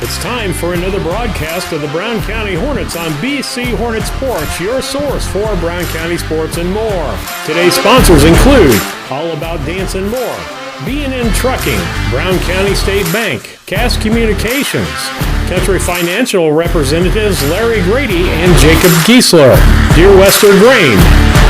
It's time for another broadcast of the Brown County Hornets on BC Hornet Sports, your source for Brown County sports and more. Today's sponsors include All About Dance and More, B&N Trucking, Brown County State Bank, Cass Communications, Country Financial representatives Larry Grady and Jacob Giesler, Dear Wester Grain,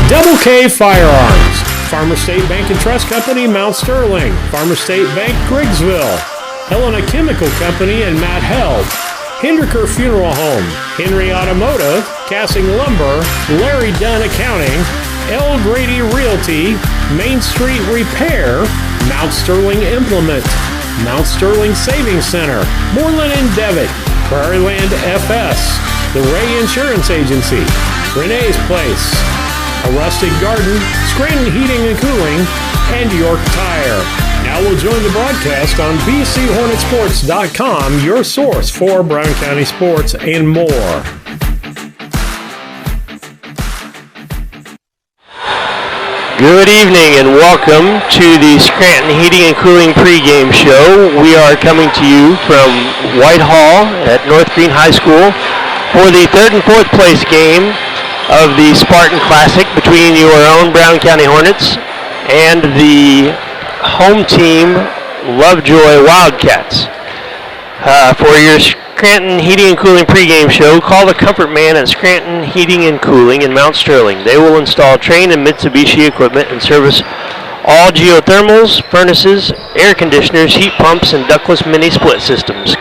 Double K Firearms, Farmer State Bank and Trust Company, Mount Sterling, Farmer State Bank, Griggsville, Helena Chemical Company and Matt Held, Hinderker Funeral Home, Henry Automotive, Cassing Lumber, Larry Dunn Accounting, L. Grady Realty, Main Street Repair, Mount Sterling Implement, Mount Sterling Savings Center, Moreland and Devitt, Prairie Land FS, the Ray Insurance Agency, Renee's Place, A Rustic Garden, Scranton Heating and Cooling, and York Tire. Now we'll join the broadcast on BCHornetSports.com, your source for Brown County sports and more. Good evening and welcome to the Scranton Heating and Cooling pregame show. We are coming to you from Whitehall at North Green High School for the third and fourth place game of the Spartan Classic between your own Brown County Hornets and the home team Lovejoy Wildcats. For your Scranton Heating and Cooling pregame show, call the Comfort Man at Scranton Heating and Cooling in Mount Sterling. They will install Trane and Mitsubishi equipment and service all geothermals, furnaces, air conditioners, heat pumps, and ductless mini split systems.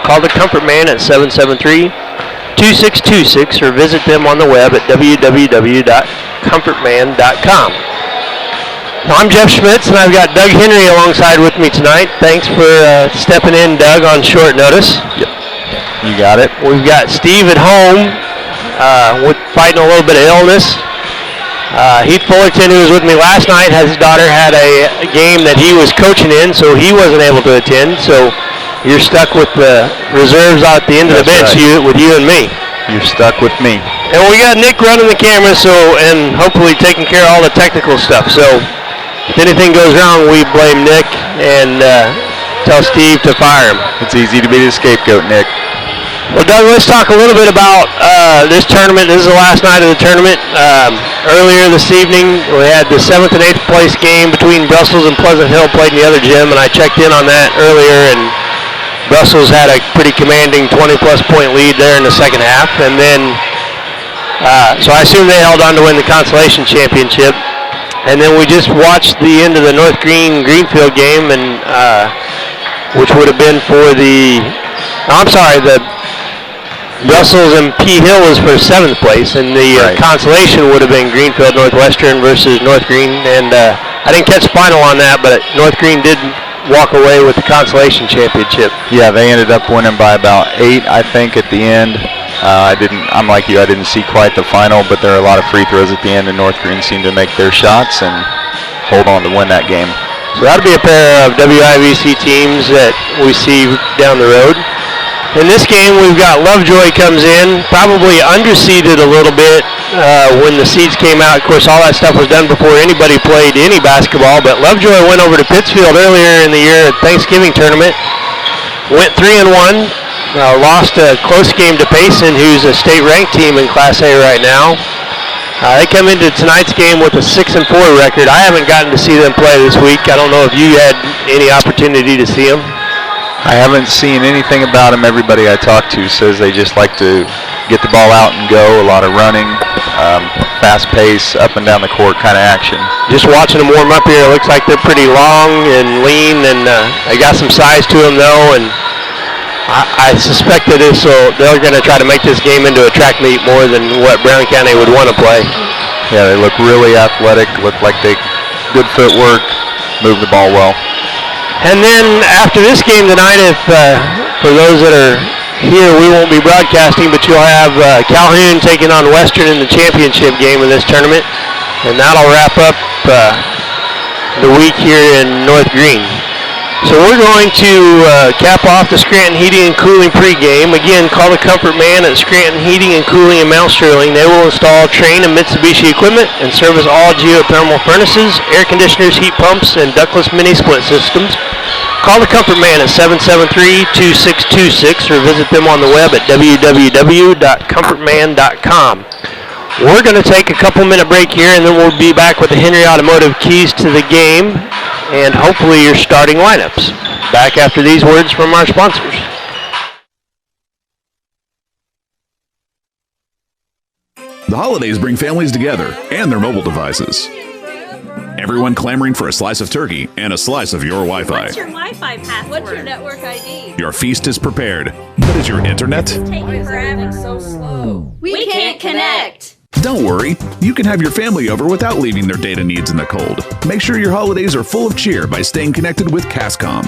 Call the Comfort Man at 773-2626 or visit them on the web at www.comfortman.com. I'm Jeff Schmitz, and I've got Doug Henry alongside with me tonight. Thanks for stepping in, Doug, on short notice. Yep, you got it. We've got Steve at home fighting a little bit of illness. Heath Fullerton, who was with me last night, his daughter had a game that he was coaching in, so he wasn't able to attend. So you're stuck with the reserves out at the end of the bench, right, with you and me. You're stuck with me. And we got Nick running the camera, and hopefully taking care of all the technical stuff. So if anything goes wrong, we blame Nick and tell Steve to fire him. It's easy to be the scapegoat, Nick. Well, Doug, let's talk a little bit about this tournament. This is the last night of the tournament. Earlier this evening, we had the 7th and 8th place game between Brussels and Pleasant Hill played in the other gym, and I checked in on that earlier, and Brussels had a pretty commanding 20-plus point lead there in the second half, and then so I assume they held on to win the consolation championship. And then we just watched the end of the North Greenfield game, and which would have been for the Brussels and P. Hill was for 7th place, and the consolation would have been Greenfield Northwestern versus North Green. And I didn't catch the final on that, but North Green did walk away with the consolation championship. Yeah, they ended up winning by about 8, I think, at the end. I'm like you, I didn't see quite the final, but there are a lot of free throws at the end, and North Green seemed to make their shots and hold on to win that game. So that'll be a pair of WIVC teams that we see down the road. In this game, we've got Lovejoy comes in, probably underseeded a little bit when the seeds came out. Of course, all that stuff was done before anybody played any basketball, but Lovejoy went over to Pittsfield earlier in the year at Thanksgiving tournament, went 3-1. Lost a close game to Payson, who's a state-ranked team in Class A right now. They come into tonight's game with a 6-4 record. I haven't gotten to see them play this week. I don't know if you had any opportunity to see them. I haven't seen anything about them. Everybody I talk to says they just like to get the ball out and go. A lot of running, fast pace, up and down the court kind of action. Just watching them warm up here, it looks like they're pretty long and lean, and they got some size to them though. And I suspect that they're going to try to make this game into a track meet more than what Brown County would want to play. Yeah, they look really athletic, look like they good footwork, move the ball well. And then after this game tonight, if for those that are here, we won't be broadcasting, but you'll have Calhoun taking on Western in the championship game of this tournament, and that'll wrap up the week here in North Green. So we're going to cap off the Scranton Heating and Cooling pregame. Again, call the Comfort Man at Scranton Heating and Cooling in Mount Sterling. They will install Trane and Mitsubishi equipment and service all geothermal furnaces, air conditioners, heat pumps, and ductless mini split systems. Call the Comfort Man at 773-2626 or visit them on the web at www.comfortman.com. We're going to take a couple-minute break here, and then we'll be back with the Henry Automotive keys to the game and hopefully your starting lineups. Back after these words from our sponsors. The holidays bring families together and their mobile devices. Everyone clamoring for a slice of turkey and a slice of your Wi-Fi. What's your Wi-Fi password? What's your network ID? Your feast is prepared, but is your internet? Why is everything so slow? We can't connect. Don't worry, you can have your family over without leaving their data needs in the cold. Make sure your holidays are full of cheer by staying connected with Cascom.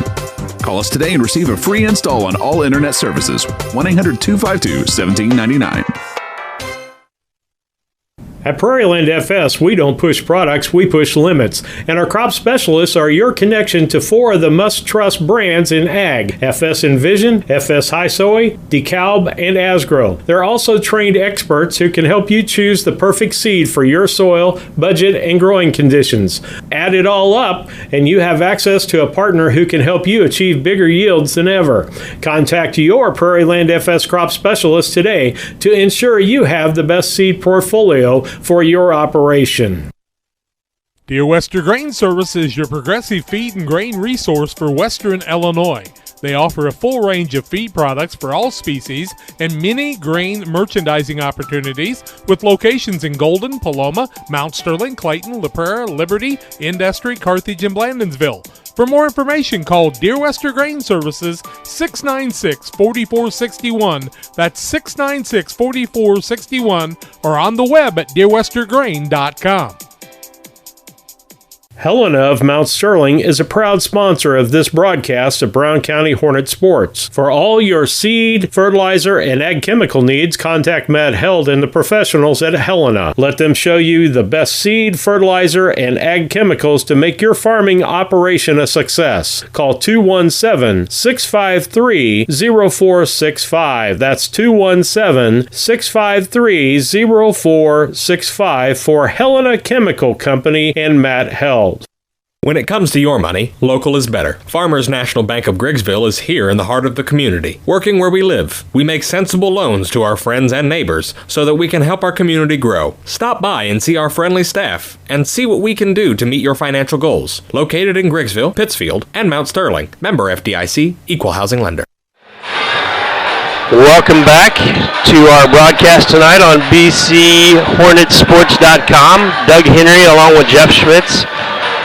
Call us today and receive a free install on all internet services. 1-800-252-1799. At Prairieland FS, we don't push products, we push limits. And our crop specialists are your connection to 4 of the must-trust brands in ag: FS Envision, FS High Soy, DeKalb, and Asgrow. They're also trained experts who can help you choose the perfect seed for your soil, budget, and growing conditions. Add it all up, and you have access to a partner who can help you achieve bigger yields than ever. Contact your Prairieland FS crop specialist today to ensure you have the best seed portfolio for your operation. Dear Western Grain Service is your progressive feed and grain resource for Western Illinois. They offer a full range of feed products for all species and many grain merchandising opportunities with locations in Golden, Paloma, Mount Sterling, Clayton, La Prairie, Liberty, Industry, Carthage, and Blandonsville. For more information, call Dear Western Grain Services 696-4461. That's 696-4461 or on the web at dearwesterngrain.com. Helena of Mount Sterling is a proud sponsor of this broadcast of Brown County Hornet Sports. For all your seed, fertilizer, and ag chemical needs, contact Matt Held and the professionals at Helena. Let them show you the best seed, fertilizer, and ag chemicals to make your farming operation a success. Call 217-653-0465. That's 217-653-0465 for Helena Chemical Company and Matt Held. When it comes to your money, local is better. Farmers National Bank of Griggsville is here in the heart of the community, working where we live. We make sensible loans to our friends and neighbors so that we can help our community grow. Stop by and see our friendly staff and see what we can do to meet your financial goals. Located in Griggsville, Pittsfield, and Mount Sterling. Member FDIC, Equal Housing Lender. Welcome back to our broadcast tonight on BCHornetsports.com. Doug Henry along with Jeff Schmitz.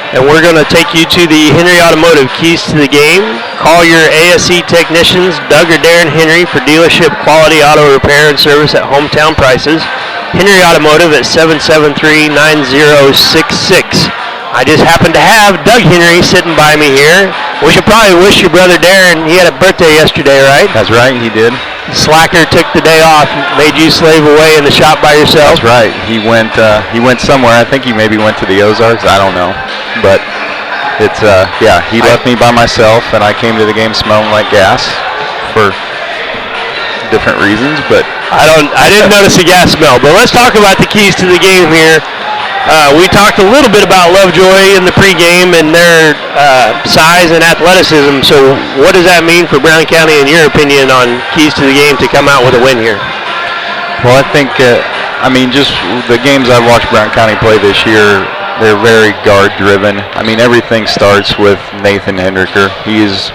And we're going to take you to the Henry Automotive keys to the game. Call your ASE technicians, Doug or Darren Henry, for dealership quality auto repair and service at hometown prices. Henry Automotive at 773-9066. I just happen to have Doug Henry sitting by me here. We should probably wish your brother Darren, he had a birthday yesterday, right? That's right, he did. Slacker took the day off, made you slave away in the shop by yourself. That's right. He went somewhere. I think he maybe went to the Ozarks. I don't know. But it's, he left me by myself, and I came to the game smelling like gas for different reasons, but I didn't notice the gas smell. But let's talk about the keys to the game here. We talked a little bit about Lovejoy in the pregame and their size and athleticism. So what does that mean for Brown County, in your opinion, on keys to the game to come out with a win here? Well, I think, just the games I've watched Brown County play this year, they're very guard-driven. I mean, everything starts with Nathan Hendricker. He's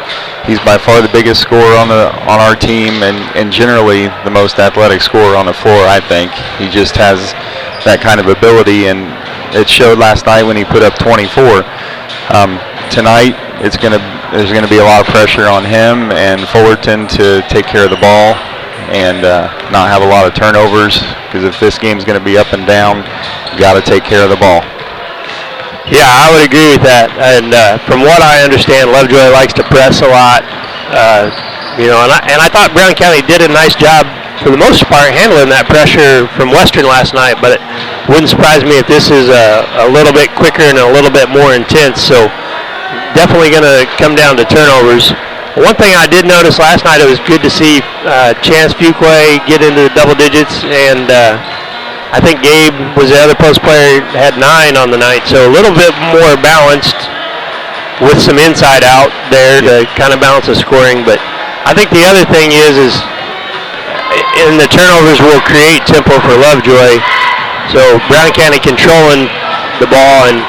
by far the biggest scorer on our team and generally the most athletic scorer on the floor, I think. He just has that kind of ability, and it showed last night when he put up 24. Tonight, there's going to be a lot of pressure on him and Fullerton to take care of the ball and not have a lot of turnovers, because if this game's going to be up and down, you got to take care of the ball. Yeah, I would agree with that. And from what I understand, Lovejoy likes to press a lot. And I thought Brown County did a nice job, for the most part, handling that pressure from Western last night. But it wouldn't surprise me if this is a little bit quicker and a little bit more intense. So definitely going to come down to turnovers. One thing I did notice last night, it was good to see Chance Fuquay get into the double digits, and I think Gabe was the other post player, had 9 on the night, so a little bit more balanced with some inside out there to kind of balance the scoring. But I think the other thing is in the turnovers will create tempo for Lovejoy, so Brown County controlling the ball and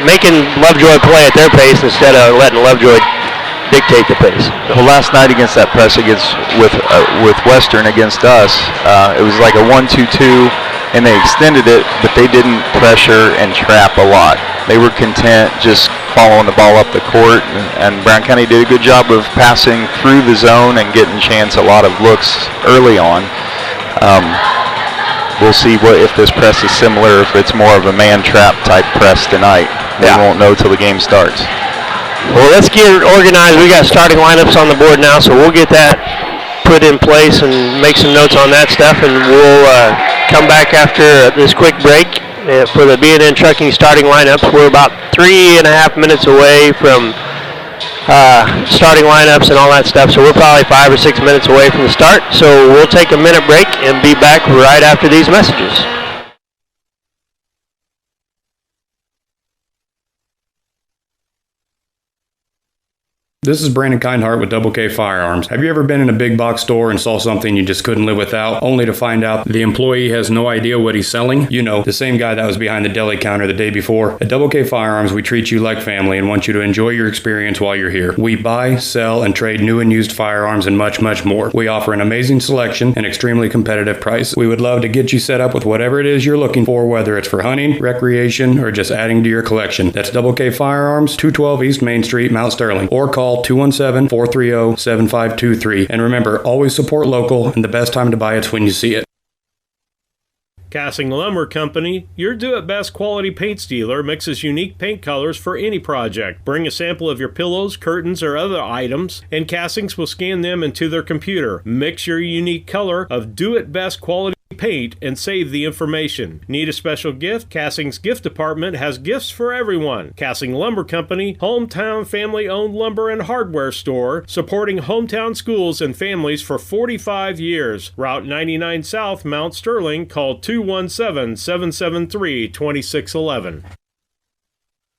making Lovejoy play at their pace instead of letting Lovejoy dictate the pace. Well, last night against that press with Western against us, it was like a 1-2-2, and they extended it, but they didn't pressure and trap a lot. They were content just following the ball up the court, and Brown County did a good job of passing through the zone and getting Chance a lot of looks early on. We'll see if this press is similar, if it's more of a man trap type press tonight. We won't know till the game starts. Well, let's get organized. We got starting lineups on the board now, so we'll get that put in place and make some notes on that stuff, and we'll come back after this quick break for the B&N Trucking starting lineups. We're about 3.5 minutes away from starting lineups and all that stuff, so we're probably 5 or 6 minutes away from the start. So we'll take a minute break and be back right after these messages. This is Brandon Kindhart with Double K Firearms. Have you ever been in a big box store and saw something you just couldn't live without, only to find out the employee has no idea what he's selling? You know, the same guy that was behind the deli counter the day before. At Double K Firearms, we treat you like family and want you to enjoy your experience while you're here. We buy, sell, and trade new and used firearms and much, much more. We offer an amazing selection and extremely competitive price. We would love to get you set up with whatever it is you're looking for, whether it's for hunting, recreation, or just adding to your collection. That's Double K Firearms, 212 East Main Street, Mount Sterling, or call 217-430-7523. And remember, always support local, and the best time to buy it's when you see it. Cassing Lumber Company, your do-it-best quality paint dealer, mixes unique paint colors for any project. Bring a sample of your pillows, curtains, or other items, and Cassings will scan them into their computer. Mix your unique color of do-it-best quality paint and save the information. Need a special gift? Cassing's gift department has gifts for everyone. Cassing Lumber Company, hometown family-owned lumber and hardware store, supporting hometown schools and families for 45 years. Route 99 South, Mount Sterling. Call 217-773-2611.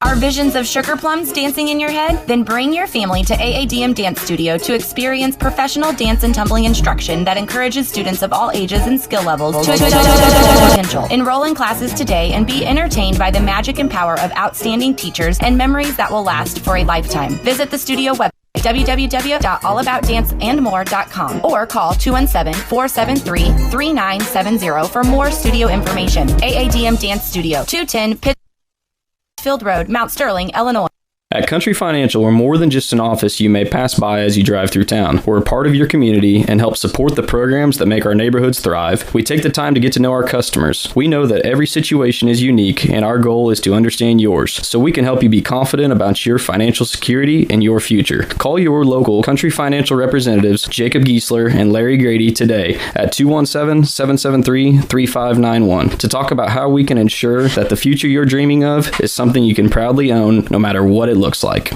Are visions of sugar plums dancing in your head? Then bring your family to AADM Dance Studio to experience professional dance and tumbling instruction that encourages students of all ages and skill levels to potential. Enroll in classes today and be entertained by the magic and power of outstanding teachers and memories that will last for a lifetime. Visit the studio website www.allaboutdanceandmore.com or call 217-473-3970 for more studio information. AADM Dance Studio, 210 Pittsfield Road, Mount Sterling, Illinois. At Country Financial, we're more than just an office you may pass by as you drive through town. We're a part of your community and help support the programs that make our neighborhoods thrive. We take the time to get to know our customers. We know that every situation is unique, and our goal is to understand yours, so we can help you be confident about your financial security and your future. Call your local Country Financial representatives, Jacob Giesler and Larry Grady, today at 217-773-3591 to talk about how we can ensure that the future you're dreaming of is something you can proudly own, no matter what it looks like.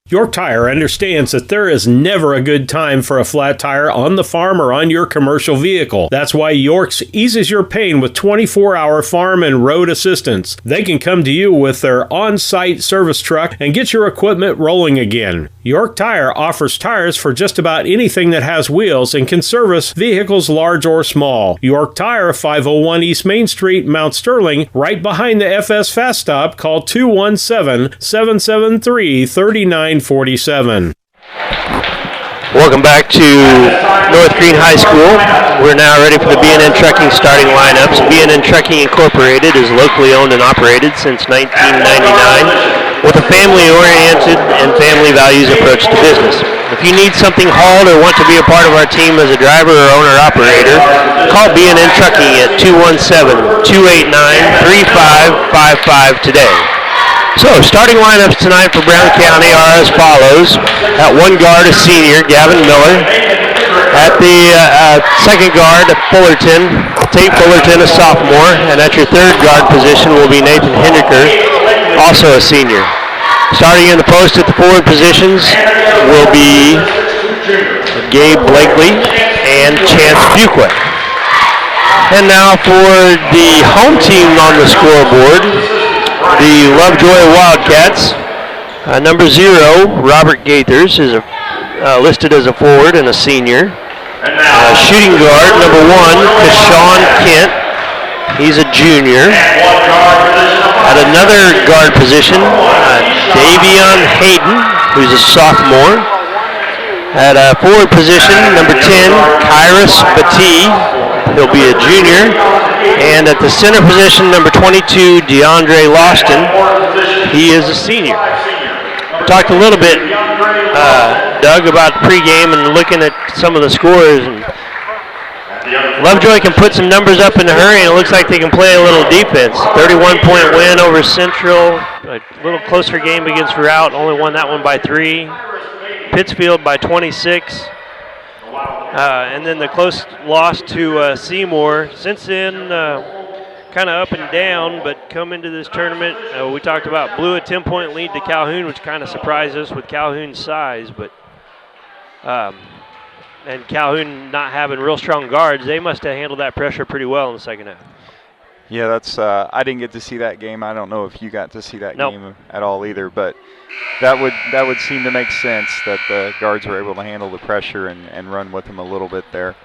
York Tire understands that there is never a good time for a flat tire on the farm or on your commercial vehicle. That's why York's eases your pain with 24-hour farm and road assistance. They can come to you with their on-site service truck and get your equipment rolling again. York Tire offers tires for just about anything that has wheels and can service vehicles large or small. York Tire, 501 East Main Street, Mount Sterling, right behind the FS Fast Stop. Call 217-773-3947. Welcome back to North Green High School. We're now ready for the B&N Trucking starting lineups. B&N Trucking Incorporated is locally owned and operated since 1999 with a family-oriented and family values approach to business. If you need something hauled or want to be a part of our team as a driver or owner-operator, call B&N Trucking at 217-289-3555 today. So, starting lineups tonight for Brown County are as follows. At one guard, a senior, Gavin Miller. At the second guard, Fullerton, Tate Fullerton, a sophomore. And at your third guard position will be Nathan Henniker, also a senior. Starting in the post at the forward positions will be Gabe Blakely and Chance Fuqua. And now for the home team on the scoreboard, the Lovejoy Wildcats. Number 0, Robert Gaithers, is listed as a forward and a senior. Shooting guard, number 1, Kashawn Kent. He's a junior. At another guard position, Davion Hayden, who's a sophomore. At a forward position, number 10, Kyrus Batee. He'll be a junior. And at the center position, number 22, DeAndre Loston. He is a senior. We talked a little bit, Doug, about the pregame and looking at some of the scores. And Lovejoy can put some numbers up in a hurry, and it looks like they can play a little defense. 31-point win over Central. A little closer game against Route. Only won that one by 3. Pittsfield by 26. And then the close loss to Seymour. Since then, kind of up and down, but come into this tournament, we talked about blew a 10-point lead to Calhoun, which kind of surprised us with Calhoun's size, but and Calhoun not having real strong guards, they must have handled that pressure pretty well in the second half. Yeah, that's. I didn't get to see that game. I don't know if you got to see that game at all either, but that would seem to make sense that the guards were able to handle the pressure and run with them a little bit there.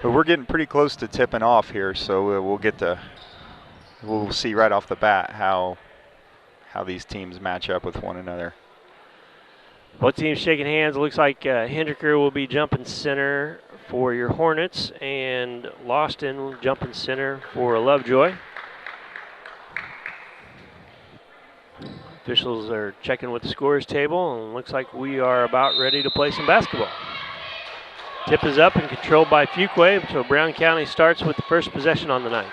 But we're getting pretty close to tipping off here, so we'll see right off the bat how these teams match up with one another. Both teams shaking hands. It looks like Hendricker will be jumping center for your Hornets, and Loston jumping center for Lovejoy. Officials are checking with the scores table, and it looks like we are about ready to play some basketball. Tip is up and controlled by Fuqua, so Brown County starts with the first possession on the night.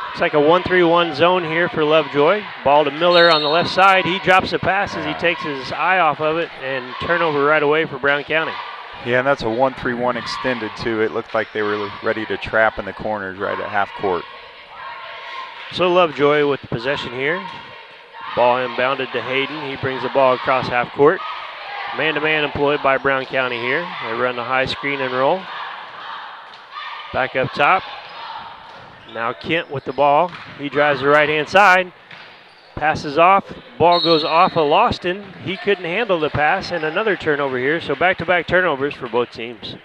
Looks like a 1-3-1 zone here for Lovejoy. Ball to Miller on the left side. He drops a pass as he takes his eye off of it, and turnover right away for Brown County. Yeah, and that's a 1-3-1 extended too. It looked like they were ready to trap in the corners right at half court. So Lovejoy with the possession here. Ball inbounded to Hayden. He brings the ball across half court. Man-to-man employed by Brown County here. They run the high screen and roll. Back up top. Now Kent with the ball. He drives the right-hand side. Passes off. Ball goes off of Loston. He couldn't handle the pass, and another turnover here. So back-to-back turnovers for both teams.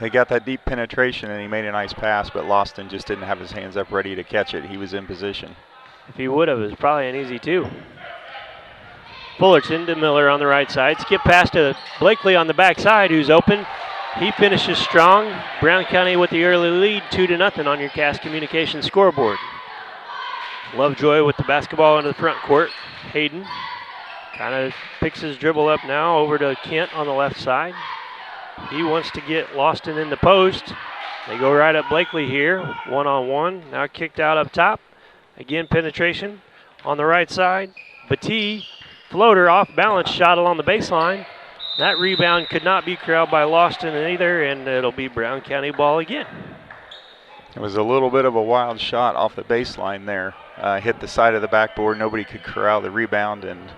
They got that deep penetration, and he made a nice pass, but Loston just didn't have his hands up ready to catch it. He was in position. If he would have, it was probably an easy 2. Fullerton to Miller on the right side. Skip pass to Blakely on the backside, who's open. He finishes strong. Brown County with the early lead, 2-0 on your Cass Communications scoreboard. Lovejoy with the basketball into the front court. Hayden kind of picks his dribble up now over to Kent on the left side. He wants to get Loston in the post. They go right at Blakely here, one-on-one. Now kicked out up top. Again, penetration on the right side. Batee, floater off balance shot along the baseline. That rebound could not be corralled by Loston either, and it'll be Brown County ball again. It was a little bit of a wild shot off the baseline there. Hit the side of the backboard. Nobody could corral the rebound, and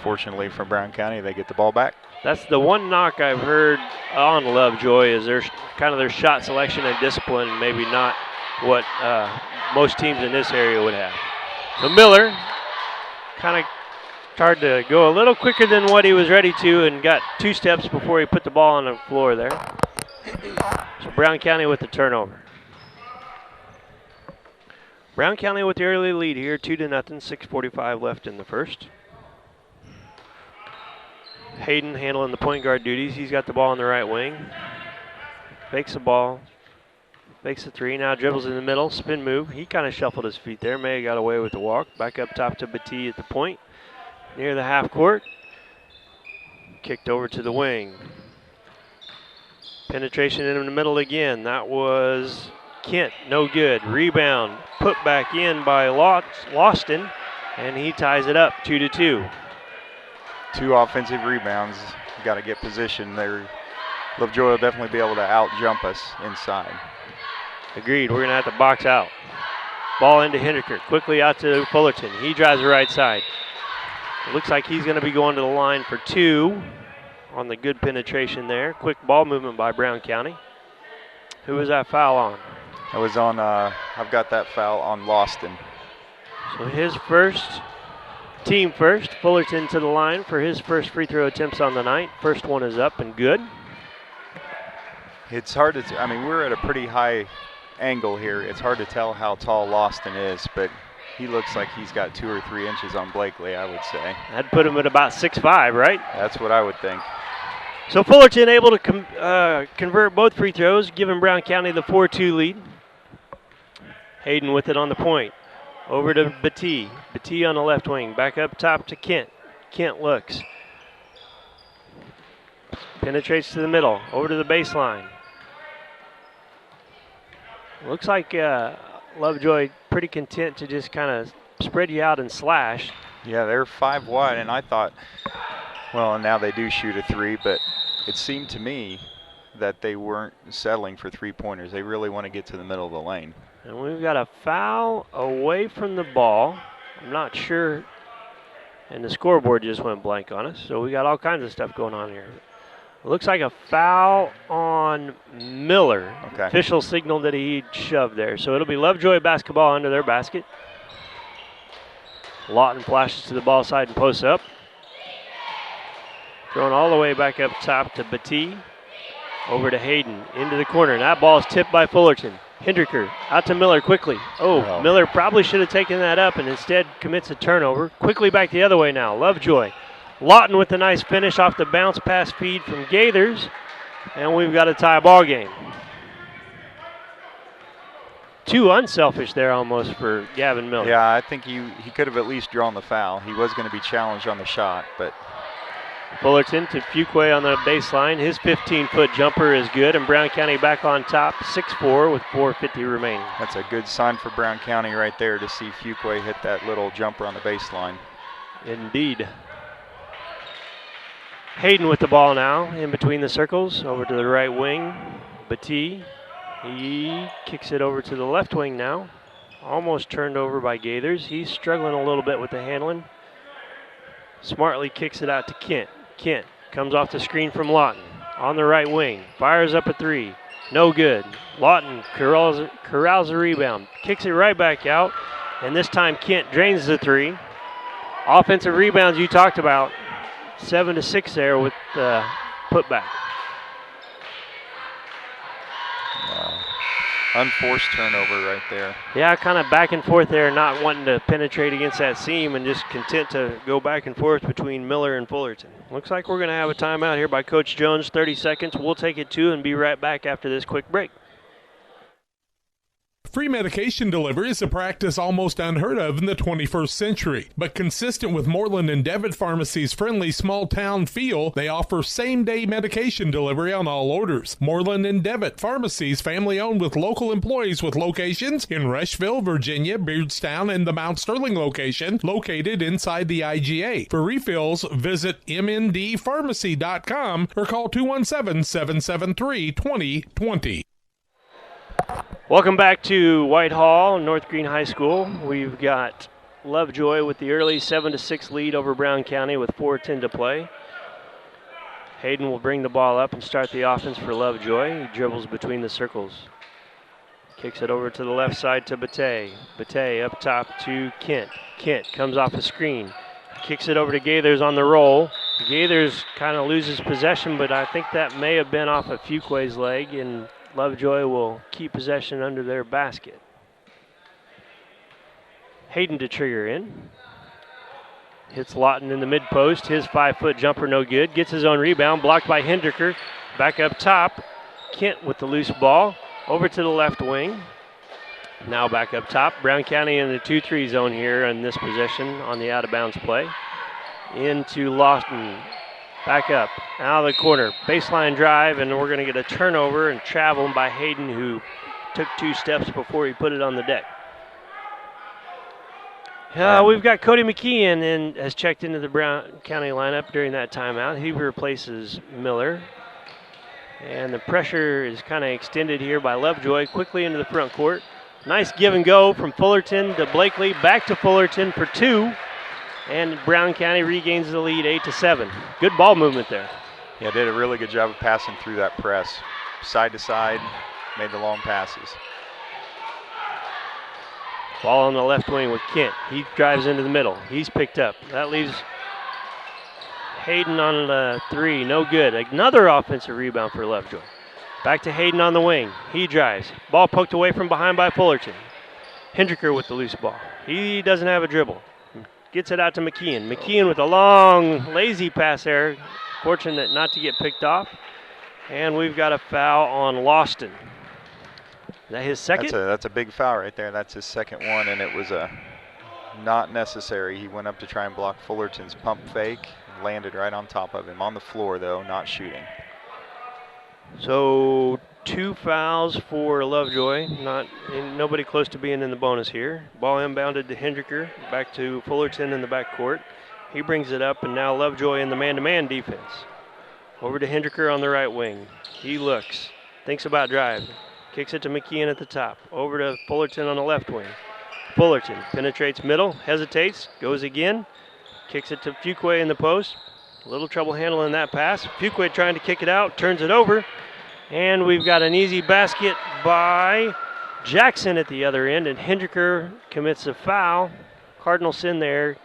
fortunately for Brown County, they get the ball back. That's the one knock I've heard on Lovejoy is their kind of their shot selection and discipline, maybe not what most teams in this area would have. So Miller kind of tried to go a little quicker than what he was ready to and got 2 steps before he put the ball on the floor there. So Brown County with the turnover. Brown County with the early lead here, 2-0, 6:45 left in the first. Hayden handling the point guard duties. He's got the ball on the right wing. Fakes the ball. Fakes the 3. Now dribbles in the middle. Spin move. He kind of shuffled his feet there. May have got away with the walk. Back up top to Batee at the point. Near the half court. Kicked over to the wing. Penetration in the middle again. That was Kent. No good. Rebound. Put back in by Loston. And he ties it up 2-2. 2 offensive rebounds. You got to get position there. Lovejoy will definitely be able to out-jump us inside. Agreed. We're going to have to box out. Ball into Hindeker. Quickly out to Fullerton. He drives the right side. It looks like he's going to be going to the line for 2 on the good penetration there. Quick ball movement by Brown County. Who was that foul on? I was on, I've got that foul on Loston. So his first, team first. Fullerton to the line for his first free throw attempts on the night. First one is up and good. It's hard to, I mean, we're at a pretty high angle here. It's hard to tell how tall Loston is, but he looks like he's got 2 or 3 inches on Blakely, I would say. That'd put him at about 6'5", right? That's what I would think. So Fullerton able to convert both free throws, giving Brown County the 4-2 lead. Hayden with it on the point. Over to Batee. Batee on the left wing. Back up top to Kent. Kent looks. Penetrates to the middle. Over to the baseline. Looks like Lovejoy pretty content to just kind of spread you out and slash. Yeah, they're 5 wide, and I thought, well, now they do shoot a 3, but it seemed to me that they weren't settling for 3-pointers. They really want to get to the middle of the lane. And we've got a foul away from the ball. I'm not sure. And the scoreboard just went blank on us. So we got all kinds of stuff going on here. It looks like a foul on Miller. Okay. Official signal that he shoved there. So it'll be Lovejoy basketball under their basket. Lawton flashes to the ball side and posts up. Thrown all the way back up top to Batee. Over to Hayden, into the corner. And that ball is tipped by Fullerton. Hindeker out to Miller quickly. Oh, Miller probably should have taken that up and instead commits a turnover. Quickly back the other way now. Lovejoy. Lawton with a nice finish off the bounce pass feed from Gaithers. And we've got a tie ball game. Too unselfish there almost for Gavin Miller. Yeah, I think he could have at least drawn the foul. He was going to be challenged on the shot, but Fullerton to Fuqua on the baseline. His 15-foot jumper is good, and Brown County back on top, 6-4 with 4:50 remaining. That's a good sign for Brown County right there to see Fuqua hit that little jumper on the baseline. Indeed. Hayden with the ball now, in between the circles, over to the right wing. Batee, he kicks it over to the left wing now. Almost turned over by Gaithers. He's struggling a little bit with the handling. Smartly kicks it out to Kent. Kent comes off the screen from Lawton on the right wing. Fires up a 3. No good. Lawton corrals the rebound. Kicks it right back out. And this time Kent drains the 3. Offensive rebounds you talked about. 7-6 there with the putback. Unforced turnover right there. Yeah, kind of back and forth there, not wanting to penetrate against that seam and just content to go back and forth between Miller and Fullerton. Looks like we're going to have a timeout here by Coach Jones, 30 seconds. We'll take it 2 and be right back after this quick break. Free medication delivery is a practice almost unheard of in the 21st century, but consistent with Moreland and Devitt Pharmacy's friendly small-town feel, they offer same-day medication delivery on all orders. Moreland and Devitt Pharmacies, family-owned with local employees with locations in Rushville, Virginia, Beardstown, and the Mount Sterling location, located inside the IGA. For refills, visit mndpharmacy.com or call 217-773-2020. Welcome back to Whitehall, North Green High School. We've got Lovejoy with the early 7-6 lead over Brown County with 4:10 to play. Hayden will bring the ball up and start the offense for Lovejoy. He dribbles between the circles. Kicks it over to the left side to Batee. Batee up top to Kent. Kent comes off a screen. Kicks it over to Gaithers on the roll. Gaithers kind of loses possession, but I think that may have been off of Fuqua's leg, and Lovejoy will keep possession under their basket. Hayden to trigger in. Hits Lawton in the mid-post. His 5-foot jumper no good. Gets his own rebound. Blocked by Hindeker. Back up top. Kent with the loose ball. Over to the left wing. Now back up top. Brown County in the 2-3 zone here in this possession on the out-of-bounds play. Into Lawton. Back up, out of the corner, baseline drive, and we're going to get a turnover and travel by Hayden, who took 2 steps before he put it on the deck. We've got Cody McKee and has checked into the Brown County lineup during that timeout. He replaces Miller. And the pressure is kind of extended here by Lovejoy, quickly into the front court. Nice give and go from Fullerton to Blakely, back to Fullerton for 2. And Brown County regains the lead 8-7. Good ball movement there. Yeah, did a really good job of passing through that press. Side to side, made the long passes. Ball on the left wing with Kent. He drives into the middle. He's picked up. That leaves Hayden on the 3. No good. Another offensive rebound for Lovejoy. Back to Hayden on the wing. He drives. Ball poked away from behind by Fullerton. Hendricker with the loose ball. He doesn't have a dribble. Gets it out to McKeon. McKeon with a long, lazy pass there. Fortunate not to get picked off. And we've got a foul on Lawston. Is that his second? That's a big foul right there. That's his second one, and it was not necessary. He went up to try and block Fullerton's pump fake. Landed right on top of him. On the floor, though, not shooting. So 2 fouls for Lovejoy. Nobody close to being in the bonus here. Ball inbounded to Hendricker. Back to Fullerton in the backcourt. He brings it up, and now Lovejoy in the man-to-man defense. Over to Hendricker on the right wing. He looks. Thinks about drive. Kicks it to McKeon at the top. Over to Fullerton on the left wing. Fullerton penetrates middle. Hesitates. Goes again. Kicks it to Fuqua in the post. A little trouble handling that pass. Fuqua trying to kick it out. Turns it over. And we've got an easy basket by Jackson at the other end. And Hendricker commits a foul. Cardinals in there.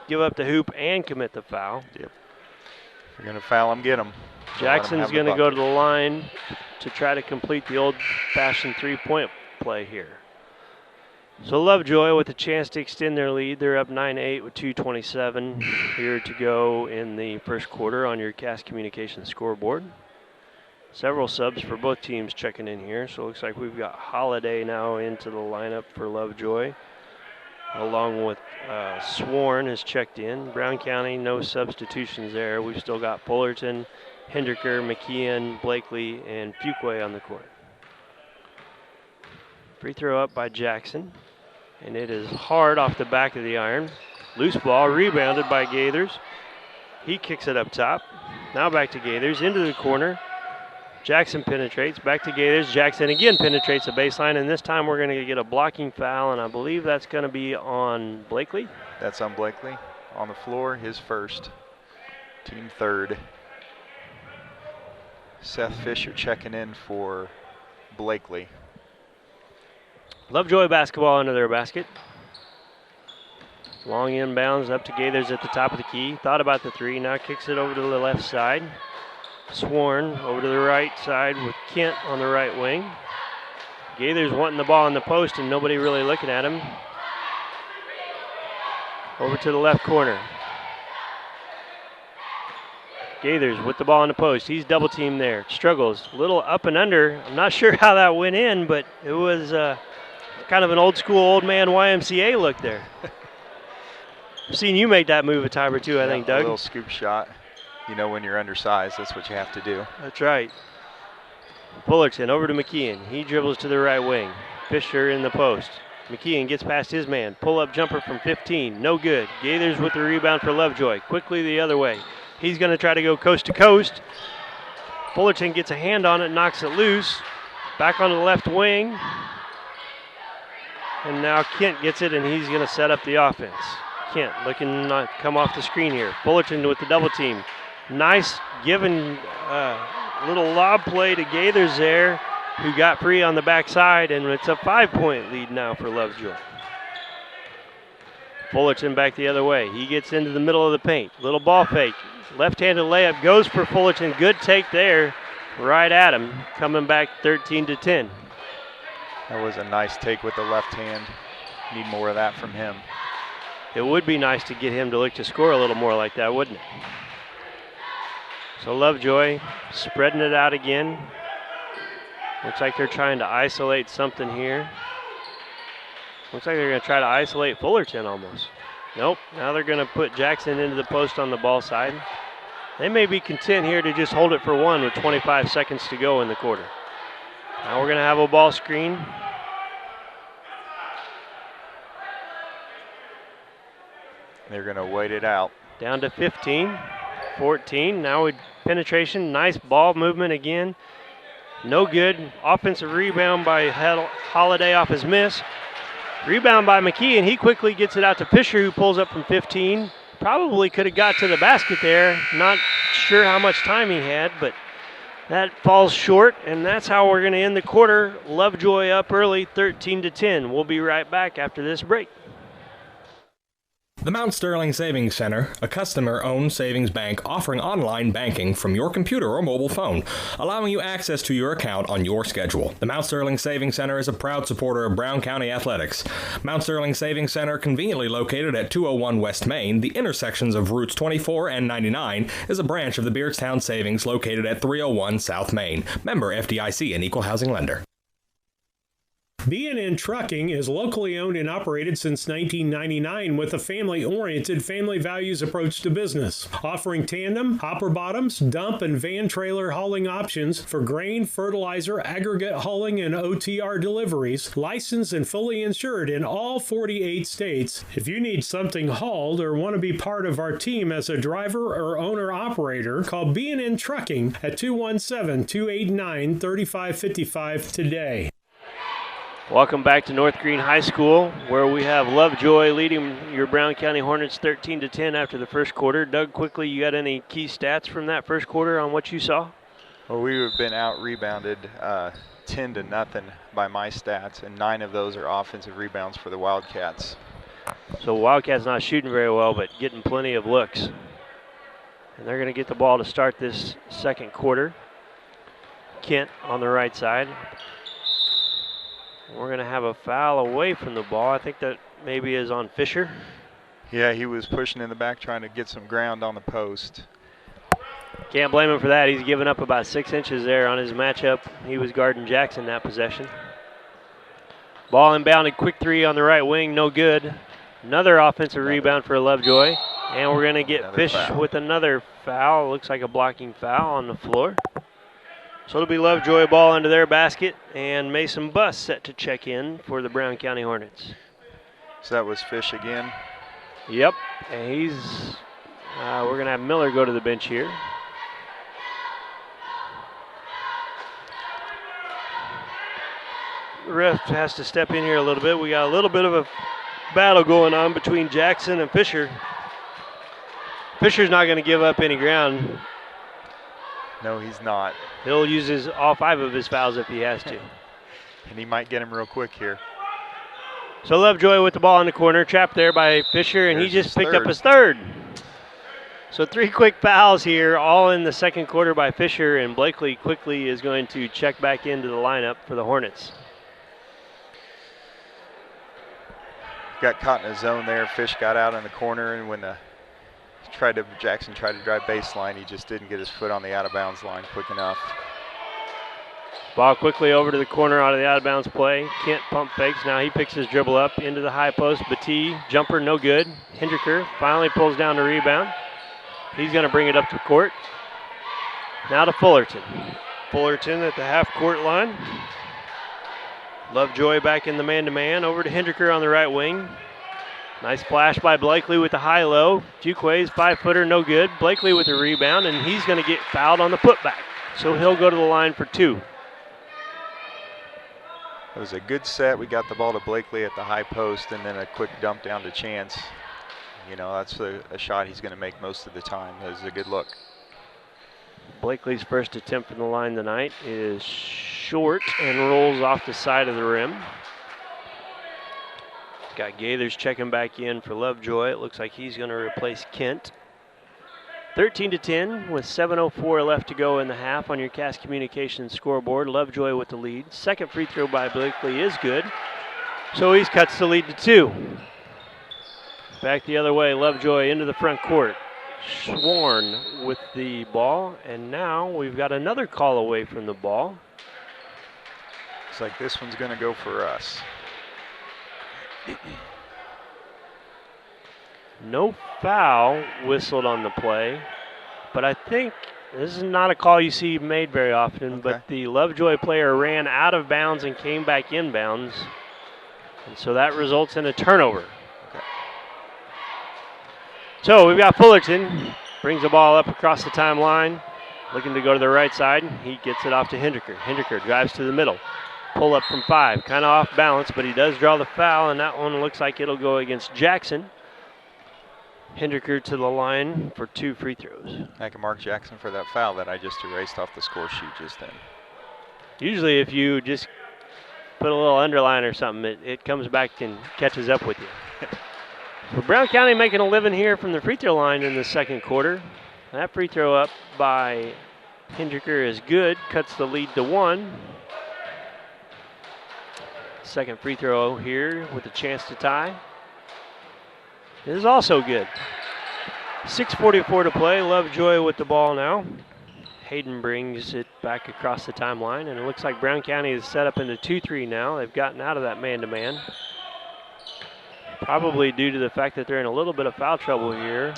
Give up the hoop and commit the foul. Yep. If you're going to foul him, get him. Jackson's going to go to the line to try to complete the old-fashioned three-point play here. So Lovejoy with a chance to extend their lead. They're up 9-8 with 2:27 here to go in the first quarter on your Cass Communications scoreboard. Several subs for both teams checking in here. So it looks like we've got Holiday now into the lineup for Lovejoy, along with Sworn has checked in. Brown County, no substitutions there. We've still got Fullerton, Hendricker, McKeon, Blakely, and Fuqua on the court. Free throw up by Jackson, and it is hard off the back of the iron. Loose ball, rebounded by Gaithers. He kicks it up top. Now back to Gaithers, into the corner. Jackson penetrates, back to Gaithers. Jackson again penetrates the baseline, and this time we're going to get a blocking foul, and I believe that's going to be on Blakely. That's on Blakely. On the floor, his first. Team third. Seth Fisher checking in for Blakely. Lovejoy basketball under their basket. Long inbounds up to Gaithers at the top of the key. Thought about the 3, now kicks it over to the left side. Sworn over to the right side with Kent on the right wing. Gaithers wanting the ball in the post and nobody really looking at him. Over to the left corner. Gaithers with the ball in the post. He's double teamed there. Struggles. A little up and under. I'm not sure how that went in, but it was kind of an old school old man YMCA look there. I've seen you make that move at Tiber too, I think, Doug. A little scoop shot. You know, when you're undersized, that's what you have to do. That's right. Fullerton over to McKeon. He dribbles to the right wing. Fisher in the post. McKeon gets past his man. Pull-up jumper from 15. No good. Gaithers with the rebound for Lovejoy. Quickly the other way. He's going to try to go coast to coast. Fullerton gets a hand on it, knocks it loose. Back on the left wing. And now Kent gets it, and he's going to set up the offense. Kent looking to come off the screen here. Fullerton with the double team. Nice given little lob play to Gaithers there, who got free on the backside, and it's a 5-point lead now for Lovejoy. Fullerton back the other way. He gets into the middle of the paint. Little ball fake. Left-handed layup goes for Fullerton. Good take there. Right at him. Coming back 13-10. That was a nice take with the left hand. Need more of that from him. It would be nice to get him to look to score a little more like that, wouldn't it? So Lovejoy spreading it out again. Looks like they're trying to isolate something here. Looks like they're going to try to isolate Fullerton almost. Nope. Now they're going to put Jackson into the post on the ball side. They may be content here to just hold it for one with 25 seconds to go in the quarter. Now we're going to have a ball screen. They're going to wait it out. Down to 15, 14. Now with penetration, nice ball movement again. No good. Offensive rebound by Holiday off his miss. Rebound by McKee, and he quickly gets it out to Fisher, who pulls up from 15. Probably could have got to the basket there. Not sure how much time he had, but that falls short, and that's how we're going to end the quarter. Lovejoy up early, 13-10. We'll be right back after this break. The Mount Sterling Savings Center, a customer-owned savings bank offering online banking from your computer or mobile phone, allowing you access to your account on your schedule. The Mount Sterling Savings Center is a proud supporter of Brown County athletics. Mount Sterling Savings Center, conveniently located at 201 West Main, the intersections of routes 24 and 99, is a branch of the Beardstown Savings located at 301 South Main. Member FDIC, an equal housing lender. B&N Trucking is locally owned and operated since 1999 with a family-oriented, family values approach to business, offering tandem, hopper bottoms, dump, and van trailer hauling options for grain, fertilizer, aggregate hauling, and OTR deliveries, licensed and fully insured in all 48 states. If you need something hauled or want to be part of our team as a driver or owner-operator, call B&N Trucking at 217-289-3555 today. Welcome back to North Green High School, where we have Lovejoy leading your Brown County Hornets 13-10 after the first quarter. Doug, quickly, you got any key stats from that first quarter on what you saw? Well, we have been out-rebounded 10-0 by my stats, and 9 of those are offensive rebounds for the Wildcats. So Wildcats not shooting very well, but getting plenty of looks. And they're going to get the ball to start this second quarter. Kent on the right side. We're going to have a foul away from the ball. I think that maybe is on Fisher. Yeah, he was pushing in the back trying to get some ground on the post. Can't blame him for that. He's given up about 6 inches there on his matchup. He was guarding Jackson that possession. Ball inbounded, quick three on the right wing, no good. Another offensive rebound for Lovejoy. And we're going to get Fish with another foul. Looks like a blocking foul on the floor. So it'll be Lovejoy ball into their basket, and Mason Buss set to check in for the Brown County Hornets. So that was Fish again? Yep, and he's, we're going to have Miller go to the bench here. The ref has to step in here a little bit. We got a little bit of a battle going on between Jackson and Fisher. Fisher's not going to give up any ground. No, he's not. He'll use all 5 of his fouls if he has to. And he might get him real quick here. So Lovejoy with the ball in the corner, trapped there by Fisher, and he just picked up his third. So 3 quick fouls here, all in the second quarter by Fisher, and Blakely quickly is going to check back into the lineup for the Hornets. Got caught in a zone there. Fish got out in the corner, and when Jackson tried to drive baseline, he just didn't get his foot on the out-of-bounds line quick enough. Ball quickly over to the corner out of the out-of-bounds play. Kent pump fakes. Now he picks his dribble up into the high post. Batee, jumper, no good. Hendricker finally pulls down the rebound. He's going to bring it up to court. Now to Fullerton. Fullerton at the half-court line. Lovejoy back in the man-to-man. Over to Hendricker on the right wing. Nice flash by Blakely with the high-low. Fuquay's 5-footer, no good. Blakely with the rebound, and he's going to get fouled on the putback. So he'll go to the line for 2. It was a good set. We got the ball to Blakely at the high post, and then a quick dump down to Chance. You know, that's a shot he's going to make most of the time. That was a good look. Blakely's first attempt from the line tonight is short and rolls off the side of the rim. Got Gaithers checking back in for Lovejoy. It looks like he's going to replace Kent. 13-10 with 7:04 left to go in the half on your Cass Communications scoreboard. Lovejoy with the lead. Second free throw by Blakely is good. So he cuts the lead to 2. Back the other way, Lovejoy into the front court. Schwarn with the ball, and now we've got another call away from the ball. Looks like this one's going to go for us. No foul whistled on the play, but I think this is not a call you see made very often, but the Lovejoy player ran out of bounds and came back inbounds, and so that results in a turnover. So we've got Fullerton, brings the ball up across the timeline. Looking to go to the right side. He gets it off to Hendricker. Hendricker drives to the middle. Pull up from 5. Kind of off balance, but he does draw the foul, and that one looks like it'll go against Jackson. Hendricker to the line for 2 free throws. I can mark Jackson for that foul that I just erased off the score sheet just then. Usually if you just put a little underline or something, it comes back and catches up with you. So Brown County making a living here from the free throw line in the second quarter. That free throw up by Hendricker is good, cuts the lead to 1. Second free throw here with a chance to tie is also good. 6:44 to play. Lovejoy with the ball now. Hayden brings it back across the timeline, and it looks like Brown County is set up into 2-3 now. They've gotten out of that man-to-man. Probably due to the fact that they're in a little bit of foul trouble here.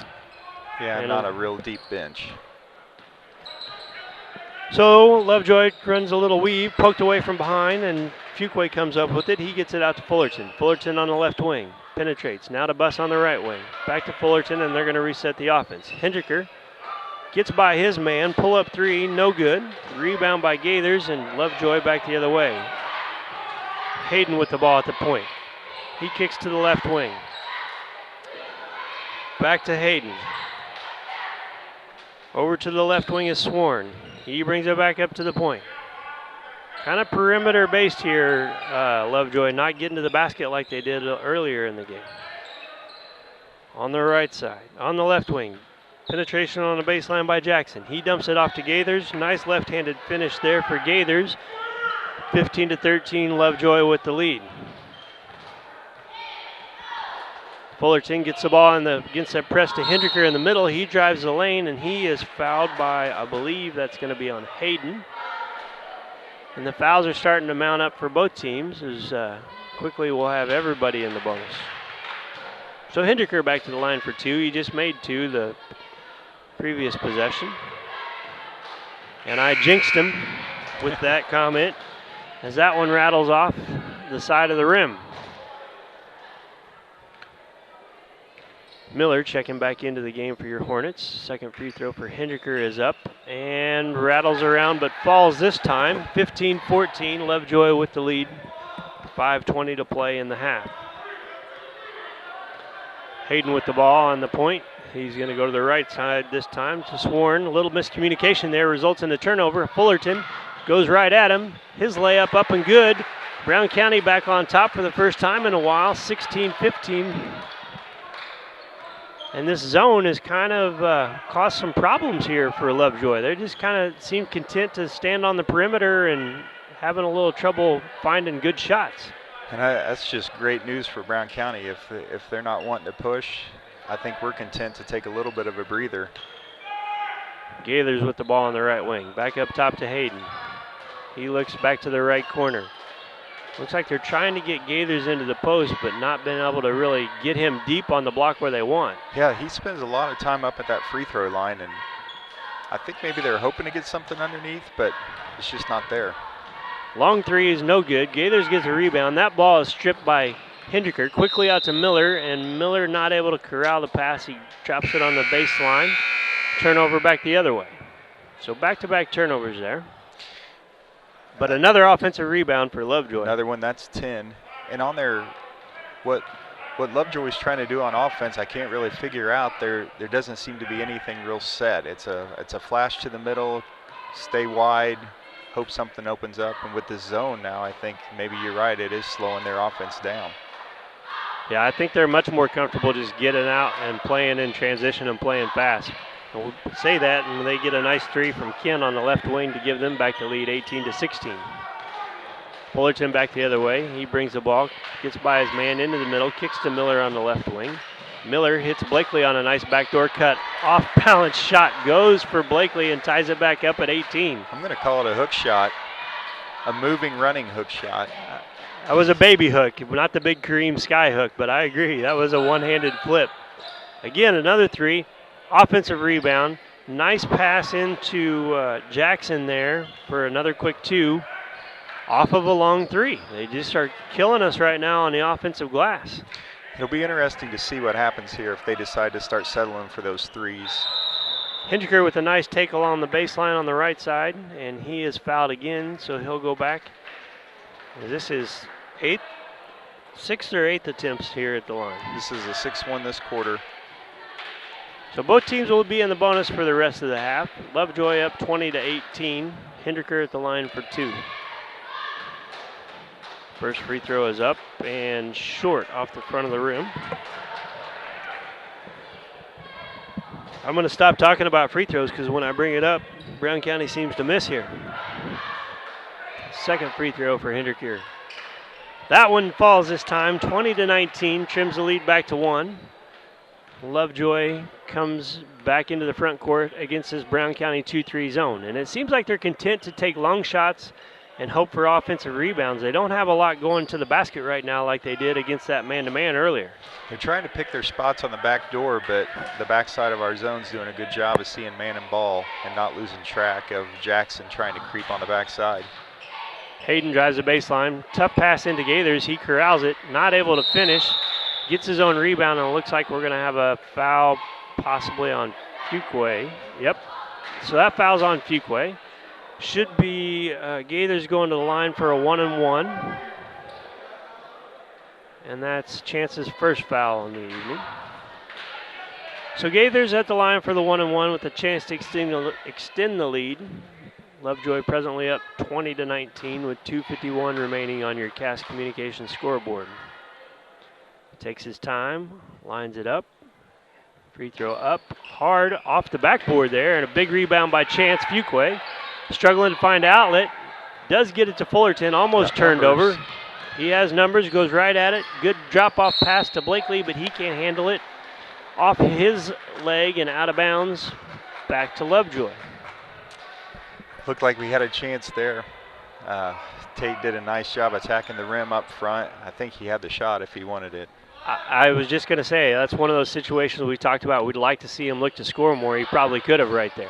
Yeah, and not a real deep bench. So Lovejoy runs a little weave, poked away from behind, and Fuquay comes up with it. He gets it out to Fullerton. Fullerton on the left wing. Penetrates. Now to Buss on the right wing. Back to Fullerton, and they're going to reset the offense. Hendricker gets by his man. Pull up 3, no good. Rebound by Gaithers, and Lovejoy back the other way. Hayden with the ball at the point. He kicks to the left wing. Back to Hayden. Over to the left wing is Sworn. He brings it back up to the point. Kind of perimeter based here, Lovejoy, not getting to the basket like they did earlier in the game. On the right side, on the left wing, penetration on the baseline by Jackson. He dumps it off to Gaithers. Nice left-handed finish there for Gaithers. 15-13, Lovejoy with the lead. Fullerton gets the ball against that press to Hendricker in the middle. He drives the lane, and he is fouled by, I believe that's going to be on Hayden. And the fouls are starting to mount up for both teams as quickly we'll have everybody in the bonus. So Hendricker back to the line for 2. He just made 2 the previous possession. And I jinxed him with that comment as that one rattles off the side of the rim. Miller checking back into the game for your Hornets. Second free throw for Hendricker is up and rattles around but falls this time. 15-14, Lovejoy with the lead. 5:20 to play in the half. Hayden with the ball on the point. He's going to go to the right side this time to Sworn. A little miscommunication there results in a turnover. Fullerton goes right at him. His layup up and good. Brown County back on top for the first time in a while. 16-15. And this zone has kind of caused some problems here for Lovejoy. They just kind of seem content to stand on the perimeter and having a little trouble finding good shots. And that's just great news for Brown County. If they're not wanting to push, I think we're content to take a little bit of a breather. Gaithers with the ball on the right wing. Back up top to Hayden. He looks back to the right corner. Looks like they're trying to get Gaithers into the post, but not been able to really get him deep on the block where they want. Yeah, he spends a lot of time up at that free throw line, and I think maybe they're hoping to get something underneath, but it's just not there. Long 3 is no good. Gaithers gets a rebound. That ball is stripped by Hendricker. Quickly out to Miller, and Miller not able to corral the pass. He drops it on the baseline. Turnover back the other way. So back-to-back turnovers there. But another offensive rebound for Lovejoy. Another one, that's 10. And on there, what Lovejoy's trying to do on offense, I can't really figure out. There doesn't seem to be anything real set. It's a flash to the middle, stay wide, hope something opens up. And with this zone now, I think maybe you're right, it is slowing their offense down. Yeah, I think they're much more comfortable just getting out and playing in transition and playing fast. And we'll say that, and they get a nice 3 from Ken on the left wing to give them back the lead, 18-16. Fullerton back the other way. He brings the ball, gets by his man into the middle, kicks to Miller on the left wing. Miller hits Blakely on a nice backdoor cut. Off-balance shot goes for Blakely and ties it back up at 18. I'm going to call it a hook shot, a moving, running hook shot. That was a baby hook, not the big Kareem Sky hook, but I agree. That was a one-handed flip. Again, another 3. Offensive rebound. Nice pass into Jackson there for another quick 2. Off of a long 3. They just are killing us right now on the offensive glass. It'll be interesting to see what happens here if they decide to start settling for those 3s. Hindeker with a nice take along the baseline on the right side, and he is fouled again, so he'll go back. This is sixth or eighth attempts here at the line. This is a 6-1 this quarter. So both teams will be in the bonus for the rest of the half. Lovejoy up 20-18. Hindeker at the line for 2. First free throw is up and short off the front of the rim. I'm going to stop talking about free throws because when I bring it up, Brown County seems to miss here. Second free throw for Hindeker. That one falls this time, 20-19, trims the lead back to 1. Lovejoy comes back into the front court against this Brown County 2-3 zone. And it seems like they're content to take long shots and hope for offensive rebounds. They don't have a lot going to the basket right now like they did against that man-to-man earlier. They're trying to pick their spots on the back door, but the backside of our zone's doing a good job of seeing man and ball and not losing track of Jackson trying to creep on the backside. Hayden drives the baseline. Tough pass into Gaithers. He corrals it. Not able to finish. Gets his own rebound, and it looks like we're going to have a foul possibly on Fuquay. Yep. So that foul's on Fuquay. Should be Gaithers going to the line for a 1-and-1. And that's Chance's first foul in the evening. So Gaithers at the line for the 1-and-1 with a chance to extend the lead. Lovejoy presently up 20-19 with 2:51 remaining on your Cass Communications scoreboard. Takes his time, lines it up. Free throw up, hard off the backboard there, and a big rebound by Chance Fuquay. Struggling to find outlet. Does get it to Fullerton, almost turned over. He has numbers, goes right at it. Good drop-off pass to Blakely, but he can't handle it. Off his leg and out of bounds. Back to Lovejoy. Looked like we had a chance there. Tate did a nice job attacking the rim up front. I think he had the shot if he wanted it. I was just going to say, that's one of those situations we talked about. We'd like to see him look to score more. He probably could have right there.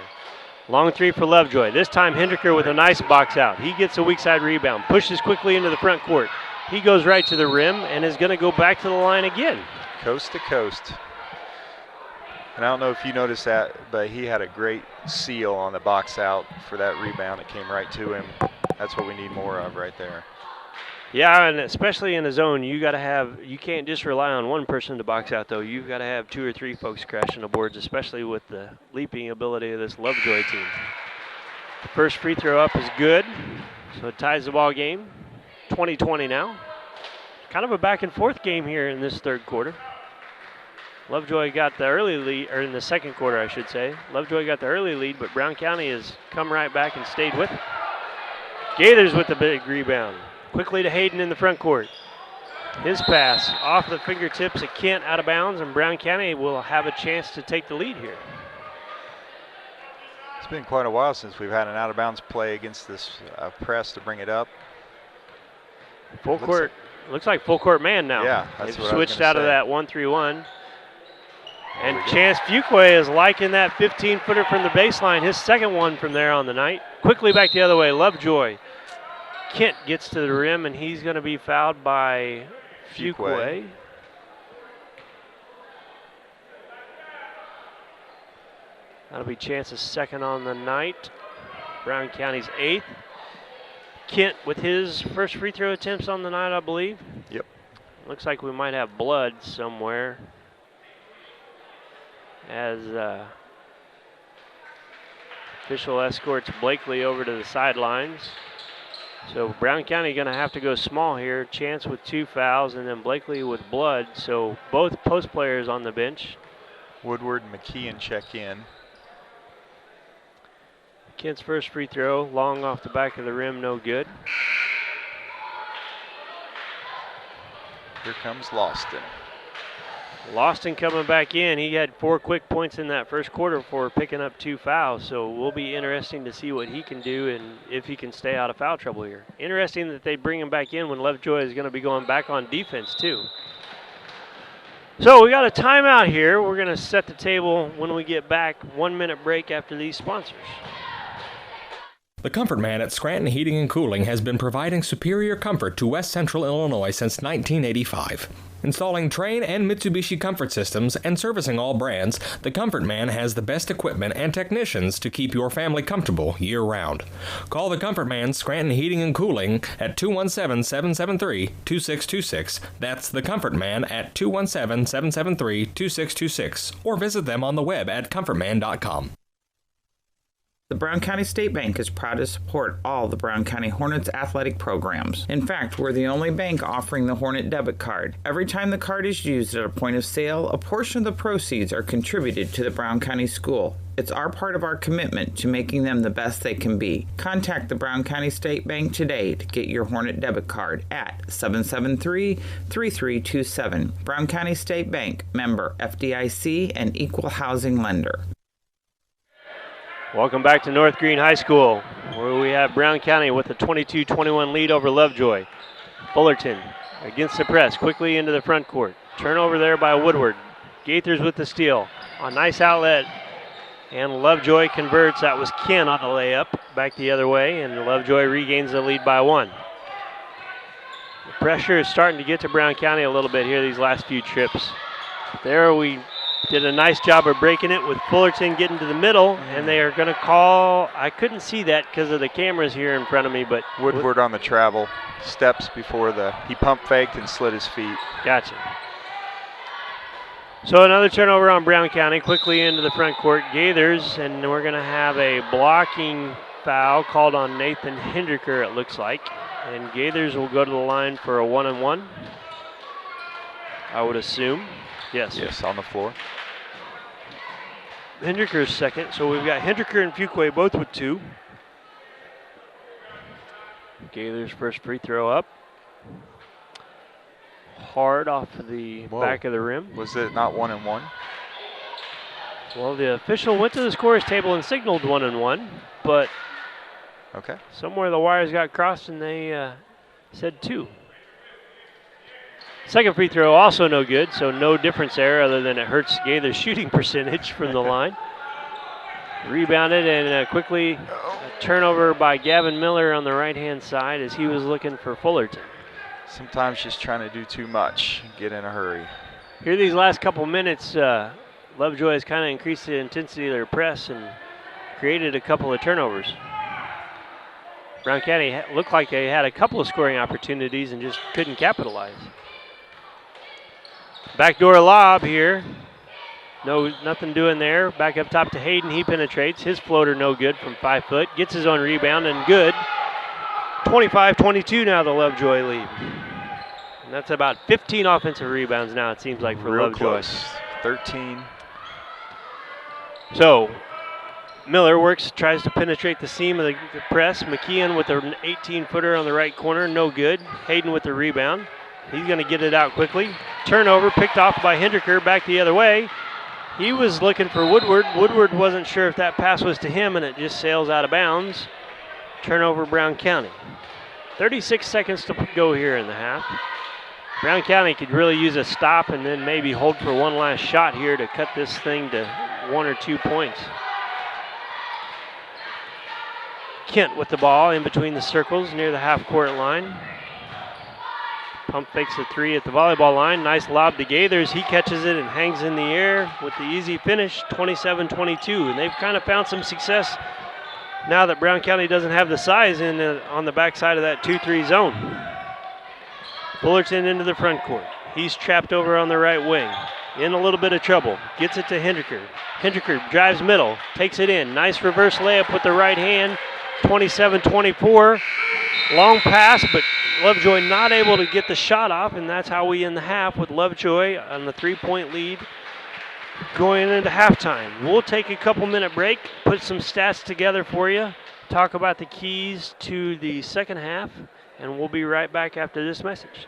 Long three for Lovejoy. This time Hindeker with a nice box out. He gets a weak side rebound, pushes quickly into the front court. He goes right to the rim and is going to go back to the line again. Coast to coast. And I don't know if you noticed that, but he had a great seal on the box out for that rebound. It came right to him. That's what we need more of right there. Yeah, and especially in the zone, you can't just rely on one person to box out, though. You've got to have 2 or 3 folks crashing the boards, especially with the leaping ability of this Lovejoy team. The first free throw up is good, so it ties the ball game. 20-20 now. Kind of a back and forth game here in this third quarter. Lovejoy got the early lead, or in the second quarter, I should say. Lovejoy got the early lead, but Brown County has come right back and stayed with it. Gaithers with the big rebound. Quickly to Hayden in the front court. His pass off the fingertips of Kent out of bounds, and Brown County will have a chance to take the lead here. It's been quite a while since we've had an out-of-bounds play against this press to bring it up. Full court. Looks like full court man now. Yeah, that's They've what I was switched gonna out of say. that 1-3-1. And Chance Fuquay is liking that 15-footer from the baseline, his second one from there on the night. Quickly back the other way, Lovejoy. Kent gets to the rim, and he's going to be fouled by Fuquay. That'll be Chance's second on the night. Brown County's 8th. Kent with his first free throw attempts on the night, I believe. Yep. Looks like we might have blood somewhere. As official escorts Blakely over to the sidelines. So Brown County going to have to go small here. Chance with 2 fouls and then Blakely with blood. So both post players on the bench. Woodward and McKeon check in. Kent's first free throw, long off the back of the rim, no good. Here comes Lawston. Lawston coming back in. He had 4 quick points in that first quarter for picking up 2 fouls. So it will be interesting to see what he can do and if he can stay out of foul trouble here. Interesting that they bring him back in when Lovejoy is going to be going back on defense too. So we got a timeout here. We're going to set the table when we get back. 1 minute break after these sponsors. The Comfort Man at Scranton Heating and Cooling has been providing superior comfort to West Central Illinois since 1985. Installing Trane and Mitsubishi comfort systems and servicing all brands, the Comfort Man has the best equipment and technicians to keep your family comfortable year-round. Call the Comfort Man Scranton Heating and Cooling at 217-773-2626. That's the Comfort Man at 217-773-2626. Or visit them on the web at comfortman.com. The Brown County State Bank is proud to support all the Brown County Hornets athletic programs. In fact, we're the only bank offering the Hornet debit card. Every time the card is used at a point of sale, a portion of the proceeds are contributed to the Brown County School. It's our part of our commitment to making them the best they can be. Contact the Brown County State Bank today to get your Hornet debit card at 773-3327. Brown County State Bank, member FDIC and equal housing lender. Welcome back to North Green High School, where we have Brown County with a 22-21 lead over Lovejoy. Fullerton against the press, quickly into the front court. Turnover there by Woodward. Gaithers with the steal. A nice outlet, and Lovejoy converts. That was Ken on the layup, back the other way, and Lovejoy regains the lead by 1. The pressure is starting to get to Brown County a little bit here these last few trips. There we did a nice job of breaking it with Fullerton getting to the middle, and they are going to call, I couldn't see that because of the cameras here in front of me, but Woodward on the travel, steps before he pump faked and slid his feet. Gotcha. So another turnover on Brown County, quickly into the front court. Gaithers, and we're going to have a blocking foul called on Nathan Hinderker, it looks like. And Gaithers will go to the line for a 1-and-1, I would assume. Yes. Yes, on the floor. Hinderker's second, so we've got Hinderker and Fuquay both with 2. Gaithers' first free throw up. Hard off of the back of the rim. Was it not 1-and-1? Well, the official went to the scorer's table and signaled 1-and-1, but okay, somewhere the wires got crossed and they said 2. Second free throw also no good, so no difference there other than it hurts Gaithers' shooting percentage from the line. Rebounded and quickly a turnover by Gavin Miller on the right-hand side as he was looking for Fullerton. Sometimes just trying to do too much, get in a hurry. Here these last couple minutes, Lovejoy has kind of increased the intensity of their press and created a couple of turnovers. Brown County looked like they had a couple of scoring opportunities and just couldn't capitalize. Backdoor lob here. No, nothing doing there. Back up top to Hayden. He penetrates. His floater no good from 5 foot. Gets his own rebound and good. 25-22 now the Lovejoy lead. And that's about 15 offensive rebounds now, it seems like, for Real Lovejoy. Close. 13. So Miller tries to penetrate the seam of the press. McKeon with an 18-footer on the right corner. No good. Hayden with the rebound. He's going to get it out quickly. Turnover picked off by Hinderker back the other way. He was looking for Woodward. Woodward wasn't sure if that pass was to him, and it just sails out of bounds. Turnover Brown County. 36 seconds to go here in the half. Brown County could really use a stop and then maybe hold for one last shot here to cut this thing to 1 or 2 points. Kent with the ball in between the circles near the half-court line. Pump fakes a 3 at the volleyball line. Nice lob to Gaithers. He catches it and hangs in the air with the easy finish, 27-22. And they've kind of found some success now that Brown County doesn't have the size on the backside of that 2-3 zone. Fullerton into the front court. He's trapped over on the right wing. In a little bit of trouble. Gets it to Hinderker. Hinderker drives middle. Takes it in. Nice reverse layup with the right hand. 27-24. Long pass, but Lovejoy not able to get the shot off, and that's how we end the half with Lovejoy on the 3-point lead going into halftime. We'll take a couple-minute break, put some stats together for you, talk about the keys to the second half, and we'll be right back after this message.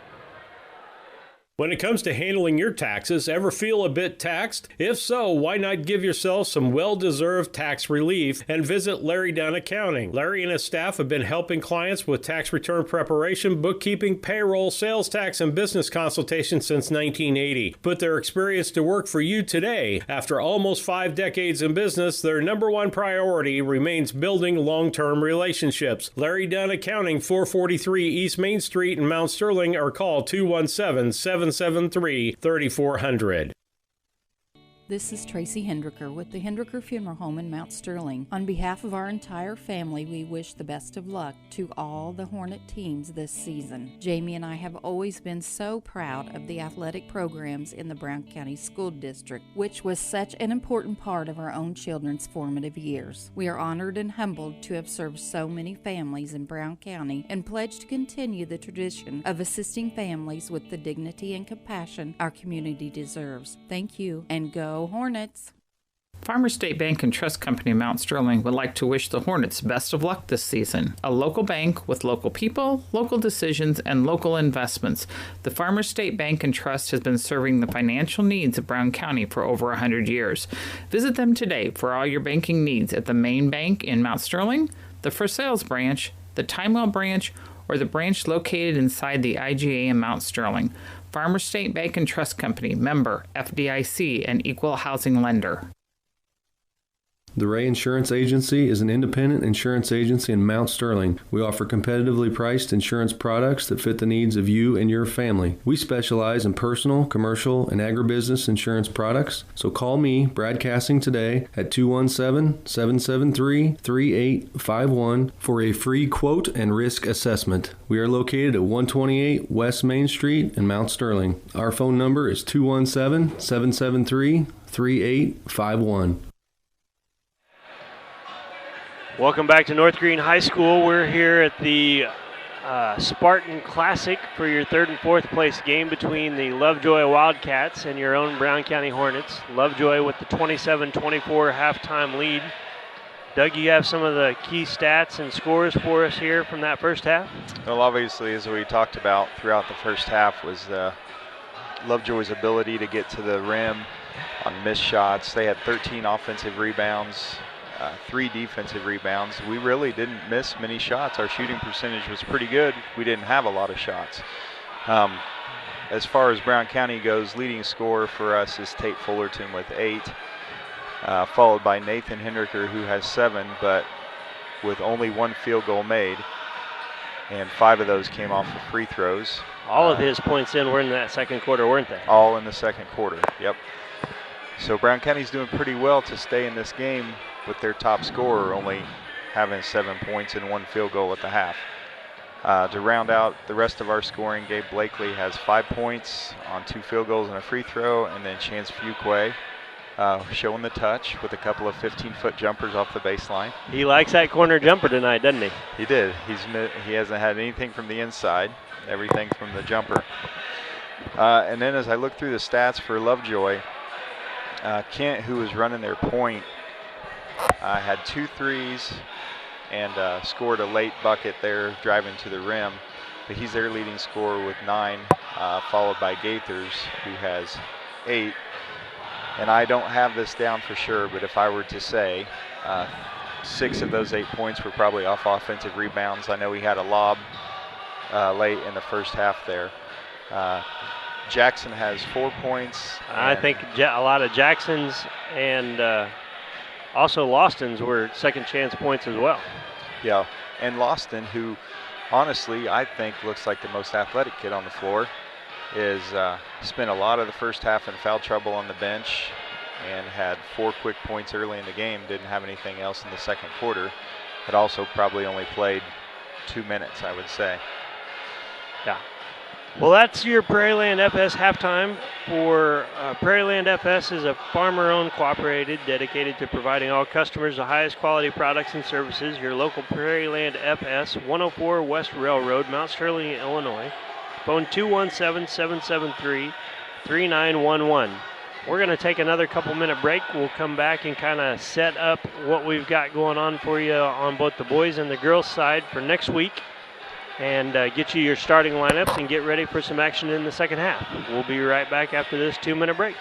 When it comes to handling your taxes, ever feel a bit taxed? If so, why not give yourself some well-deserved tax relief and visit Larry Dunn Accounting. Larry and his staff have been helping clients with tax return preparation, bookkeeping, payroll, sales tax, and business consultation since 1980. Put their experience to work for you today. After almost 5 decades in business, their number one priority remains building long-term relationships. Larry Dunn Accounting, 443 East Main Street in Mount Sterling, or call 217-773-3400. This is Tracy Hendricker with the Hendricker Funeral Home in Mount Sterling. On behalf of our entire family, we wish the best of luck to all the Hornet teams this season. Jamie and I have always been so proud of the athletic programs in the Brown County School District, which was such an important part of our own children's formative years. We are honored and humbled to have served so many families in Brown County and pledge to continue the tradition of assisting families with the dignity and compassion our community deserves. Thank you, and go Hornets! Farmers State Bank and Trust Company of Mount Sterling would like to wish the Hornets best of luck this season. A local bank with local people, local decisions, and local investments, the Farmers State Bank and Trust has been serving the financial needs of Brown County for over 100 years. Visit them today for all your banking needs at the main bank in Mount Sterling, the For Sales branch, the Timewell branch, or the branch located inside the IGA in Mount Sterling. Farmers State Bank and Trust Company, member FDIC, and equal housing lender. The Ray Insurance Agency is an independent insurance agency in Mount Sterling. We offer competitively priced insurance products that fit the needs of you and your family. We specialize in personal, commercial, and agribusiness insurance products. So call me, Brad Cassing, today at 217-773-3851 for a free quote and risk assessment. We are located at 128 West Main Street in Mount Sterling. Our phone number is 217-773-3851. Welcome back to North Green High School. We're here at the Spartan Classic for your third and fourth place game between the Lovejoy Wildcats and your own Brown County Hornets. Lovejoy with the 27-24 halftime lead. Doug, you have some of the key stats and scores for us here from that first half? Well, obviously, as we talked about throughout the first half, was Lovejoy's ability to get to the rim on missed shots. They had 13 offensive rebounds, 3 defensive rebounds. We really didn't miss many shots. Our shooting percentage was pretty good. We didn't have a lot of shots. As far as Brown County goes, leading scorer for us is Tate Fullerton with 8, followed by Nathan Hendricker, who has 7, but with only 1 field goal made, and 5 of those came off of free throws. All of his points were in that second quarter, weren't they? All in the second quarter, yep. So Brown County's doing pretty well to stay in this game with their top scorer only having 7 points and 1 field goal at the half. To round out the rest of our scoring, Gabe Blakely has 5 points on 2 field goals and a free throw, and then Chance Fuquay showing the touch with a couple of 15-foot jumpers off the baseline. He likes that corner jumper tonight, doesn't he? He did. He hasn't had anything from the inside, everything from the jumper. And then as I look through the stats for Lovejoy, Kent, who was running their point, had 2 threes and scored a late bucket there driving to the rim. But he's their leading scorer with 9, followed by Gaithers, who has 8. And I don't have this down for sure, but if I were to say 6 of those 8 points were probably off offensive rebounds. I know he had a lob late in the first half there. Jackson has 4 points. I think a lot of Jackson's and also Lawston's were second chance points as well. Yeah, and Lawston, who honestly I think looks like the most athletic kid on the floor, is spent a lot of the first half in foul trouble on the bench and had 4 quick points early in the game. Didn't have anything else in the second quarter. Had also probably only played 2 minutes, I would say. Yeah. Well, that's your Prairieland FS halftime. For Prairieland FS is a farmer-owned, cooperated, dedicated to providing all customers the highest quality products and services. Your local Prairieland FS, 104 West Railroad, Mount Sterling, Illinois. Phone 217-773-3911. We're going to take another couple-minute break. We'll come back and kind of set up what we've got going on for you on both the boys and the girls side for next week. and get you your starting lineups and get ready for some action in the second half. We'll be right back after this 2-minute break.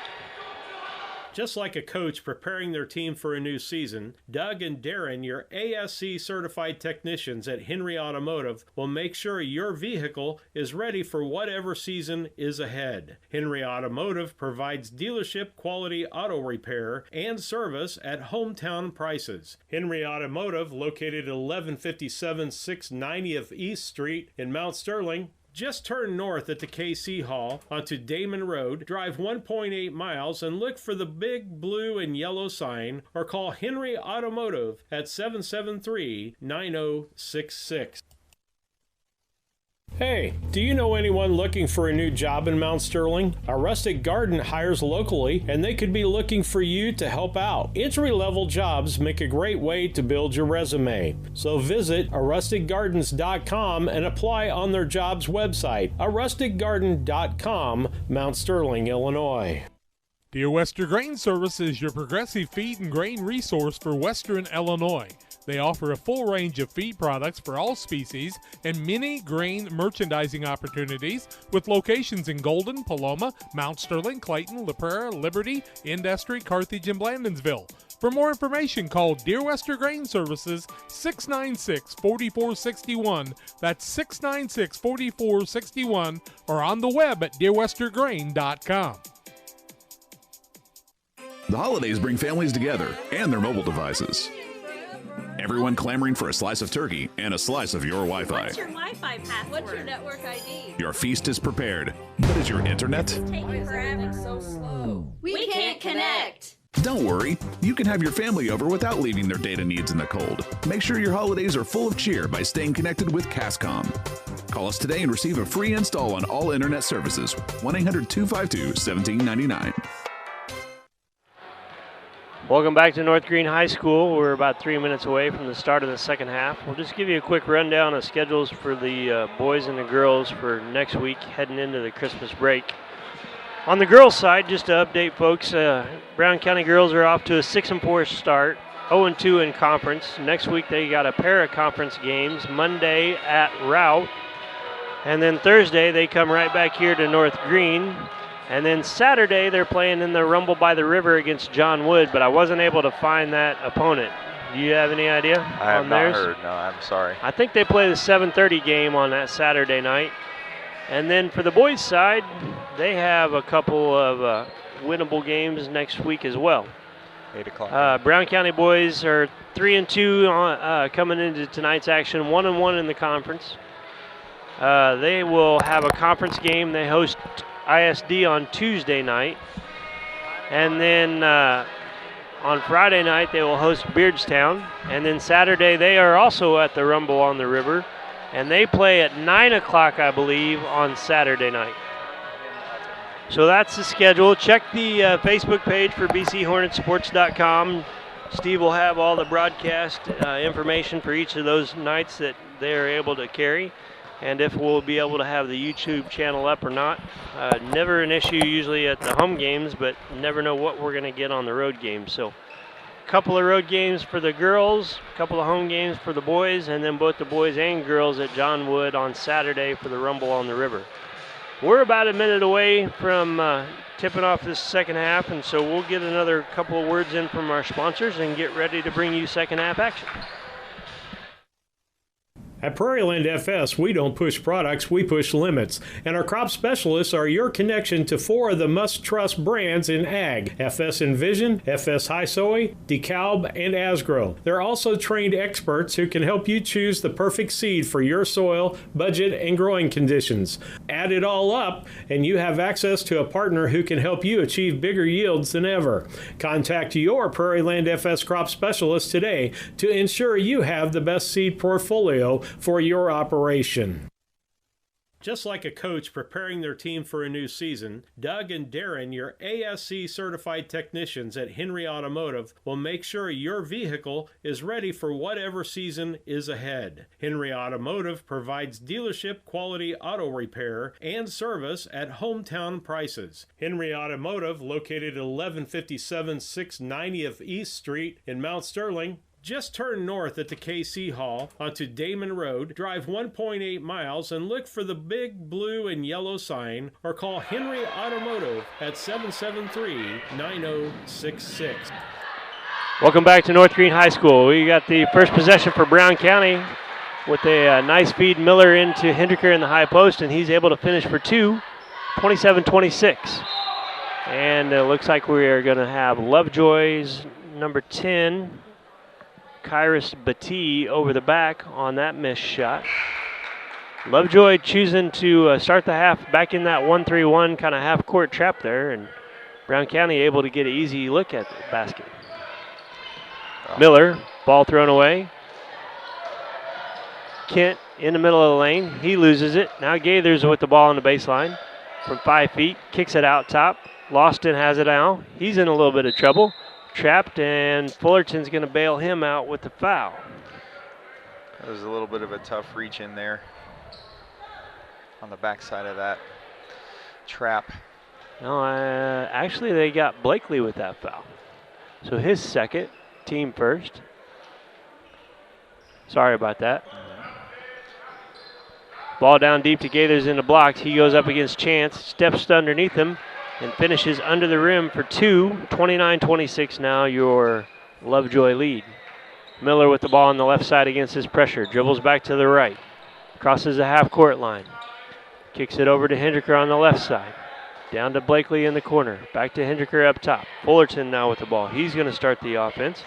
Just like a coach preparing their team for a new season, Doug and Darren, your ASC certified technicians at Henry Automotive, will make sure your vehicle is ready for whatever season is ahead. Henry Automotive provides dealership quality auto repair and service at hometown prices. Henry Automotive, located at 1157 690th East Street in Mount Sterling. Just turn north at the KC Hall onto Damon Road, drive 1.8 miles, and look for the big blue and yellow sign, or call Henry Automotive at 773-9066. Hey, do you know anyone looking for a new job in Mount Sterling? A Rustic Garden hires locally, and they could be looking for you to help out. Entry-level jobs make a great way to build your resume. So visit arusticgardens.com and apply on their jobs website, arusticgarden.com, Mount Sterling, Illinois. Dear Western Grain Service is your progressive feed and grain resource for Western Illinois. They offer a full range of feed products for all species and many grain merchandising opportunities with locations in Golden, Paloma, Mount Sterling, Clayton, La Prairie, Liberty, Industry, Carthage, and Blandonsville. For more information, call Dear Western Grain Services 696-4461. That's 696-4461, or on the web at dearwestergrain.com. The holidays bring families together and their mobile devices. Everyone clamoring for a slice of turkey and a slice of your Wi-Fi. What's your Wi-Fi password? What's your network ID? Your feast is prepared, but is your internet? Taking forever. So slow. We can't connect. Don't worry, you can have your family over without leaving their data needs in the cold. Make sure your holidays are full of cheer by staying connected with Cascom. Call us today and receive a free install on all internet services. 1-800-252-1799. Welcome back to North Green High School. We're about 3 minutes away from the start of the second half. We'll just give you a quick rundown of schedules for the boys and the girls for next week heading into the Christmas break. On the girls' side, just to update folks, Brown County girls are off to a 6-4 start, 0-2 in conference. Next week they got a pair of conference games, Monday at Route, and then Thursday they come right back here to North Green. And then Saturday, they're playing in the Rumble by the River against John Wood, but I wasn't able to find that opponent. Do you have any idea on theirs? I have not heard. No, I'm sorry. I think they play the 7:30 game on that Saturday night. And then for the boys' side, they have a couple of winnable games next week as well. 8 o'clock. Brown County boys are 3-2 coming into tonight's action, 1-1 in the conference. They will have a conference game. They host ISD on Tuesday night, and then on Friday night they will host Beardstown, and then Saturday they are also at the Rumble on the River, and they play at 9 o'clock, I believe, on Saturday night. So that's the schedule. Check the Facebook page for bchornetsports.com. Steve will have all the broadcast information for each of those nights that they are able to carry, and if we'll be able to have the YouTube channel up or not. Never an issue usually at the home games, but never know what we're going to get on the road games. So a couple of road games for the girls, a couple of home games for the boys, and then both the boys and girls at John Wood on Saturday for the Rumble on the River. We're about a minute away from tipping off this second half, and so we'll get another couple of words in from our sponsors and get ready to bring you second half action. At Prairieland FS, we don't push products, we push limits. And our crop specialists are your connection to 4 of the must-trust brands in ag: FS Envision, FS High Soy, DeKalb, and Asgrow. They're also trained experts who can help you choose the perfect seed for your soil, budget, and growing conditions. Add it all up, and you have access to a partner who can help you achieve bigger yields than ever. Contact your Prairieland FS crop specialist today to ensure you have the best seed portfolio for your operation. Just like a coach preparing their team for a new season, Doug and Darren, your ASC certified technicians at Henry Automotive, will make sure your vehicle is ready for whatever season is ahead. Henry Automotive provides dealership quality auto repair and service at hometown prices. Henry Automotive, located at 1157 690th East Street in Mount Sterling. Just turn north at the KC Hall onto Damon Road, drive 1.8 miles, and look for the big blue and yellow sign, or call Henry Automotive at 773-9066. Welcome back to North Green High School. We got the first possession for Brown County with a nice feed. Miller into Hendricker in the high post, and he's able to finish for two, 27-26. And it looks like we are going to have Lovejoy's number 10, Kyrus Batee, over the back on that missed shot. Lovejoy choosing to start the half back in that 1-3-1 kind of half-court trap there, and Brown County able to get an easy look at the basket. Miller, ball thrown away. Kent in the middle of the lane. He loses it. Now Gaithers with the ball on the baseline from 5 feet. Kicks it out top. Loston has it now. He's in a little bit of trouble. Trapped, and Fullerton's going to bail him out with the foul. That was a little bit of a tough reach in there on the backside of that trap. No, actually they got Blakely with that foul. So his second, team first. Sorry about that. Ball down deep to Gaithers in the blocks. He goes up against Chance, steps underneath him, and finishes under the rim for two. 29-26 now, your Lovejoy lead. Miller with the ball on the left side against his pressure. Dribbles back to the right. Crosses the half-court line. Kicks it over to Hendricker on the left side. Down to Blakely in the corner. Back to Hendricker up top. Fullerton now with the ball. He's going to start the offense.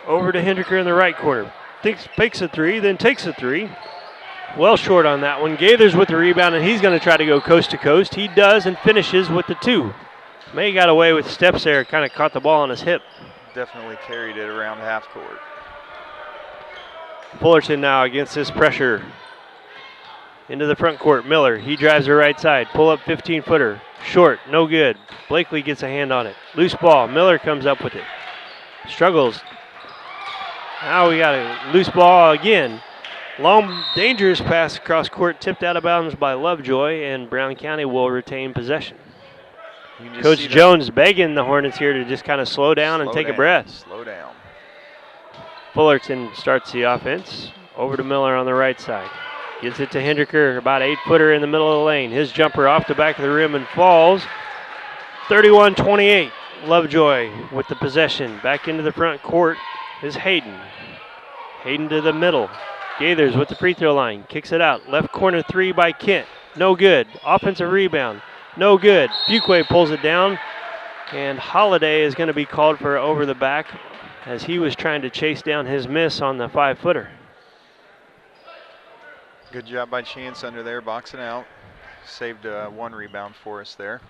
Over to Hendricker in the right corner. Fakes a three, then takes a three. Well short on that one. Gaithers with the rebound, and he's going to try to go coast to coast. He does and finishes with the two. May got away with steps there, kind of caught the ball on his hip. Definitely carried it around half court. Fullerton now against this pressure. Into the front court, Miller. He drives the right side. Pull up 15-footer. Short, no good. Blakely gets a hand on it. Loose ball. Miller comes up with it. Struggles. Now we got a loose ball again. Long, dangerous pass across court, tipped out of bounds by Lovejoy, and Brown County will retain possession. Coach Jones begging the Hornets here to just kind of slow down and take a breath. Slow down. Fullerton starts the offense. Over to Miller on the right side. Gets it to Hendricker, about 8-footer in the middle of the lane. His jumper off the back of the rim and falls. 31-28. Lovejoy with the possession. Back into the front court is Hayden. Hayden to the middle. Gaithers with the free throw line. Kicks it out. Left corner three by Kent. No good. Offensive rebound. No good. Fuquay pulls it down. And Holiday is going to be called for over the back as he was trying to chase down his miss on the 5-footer. Good job by Chance under there, boxing out. Saved one rebound for us there.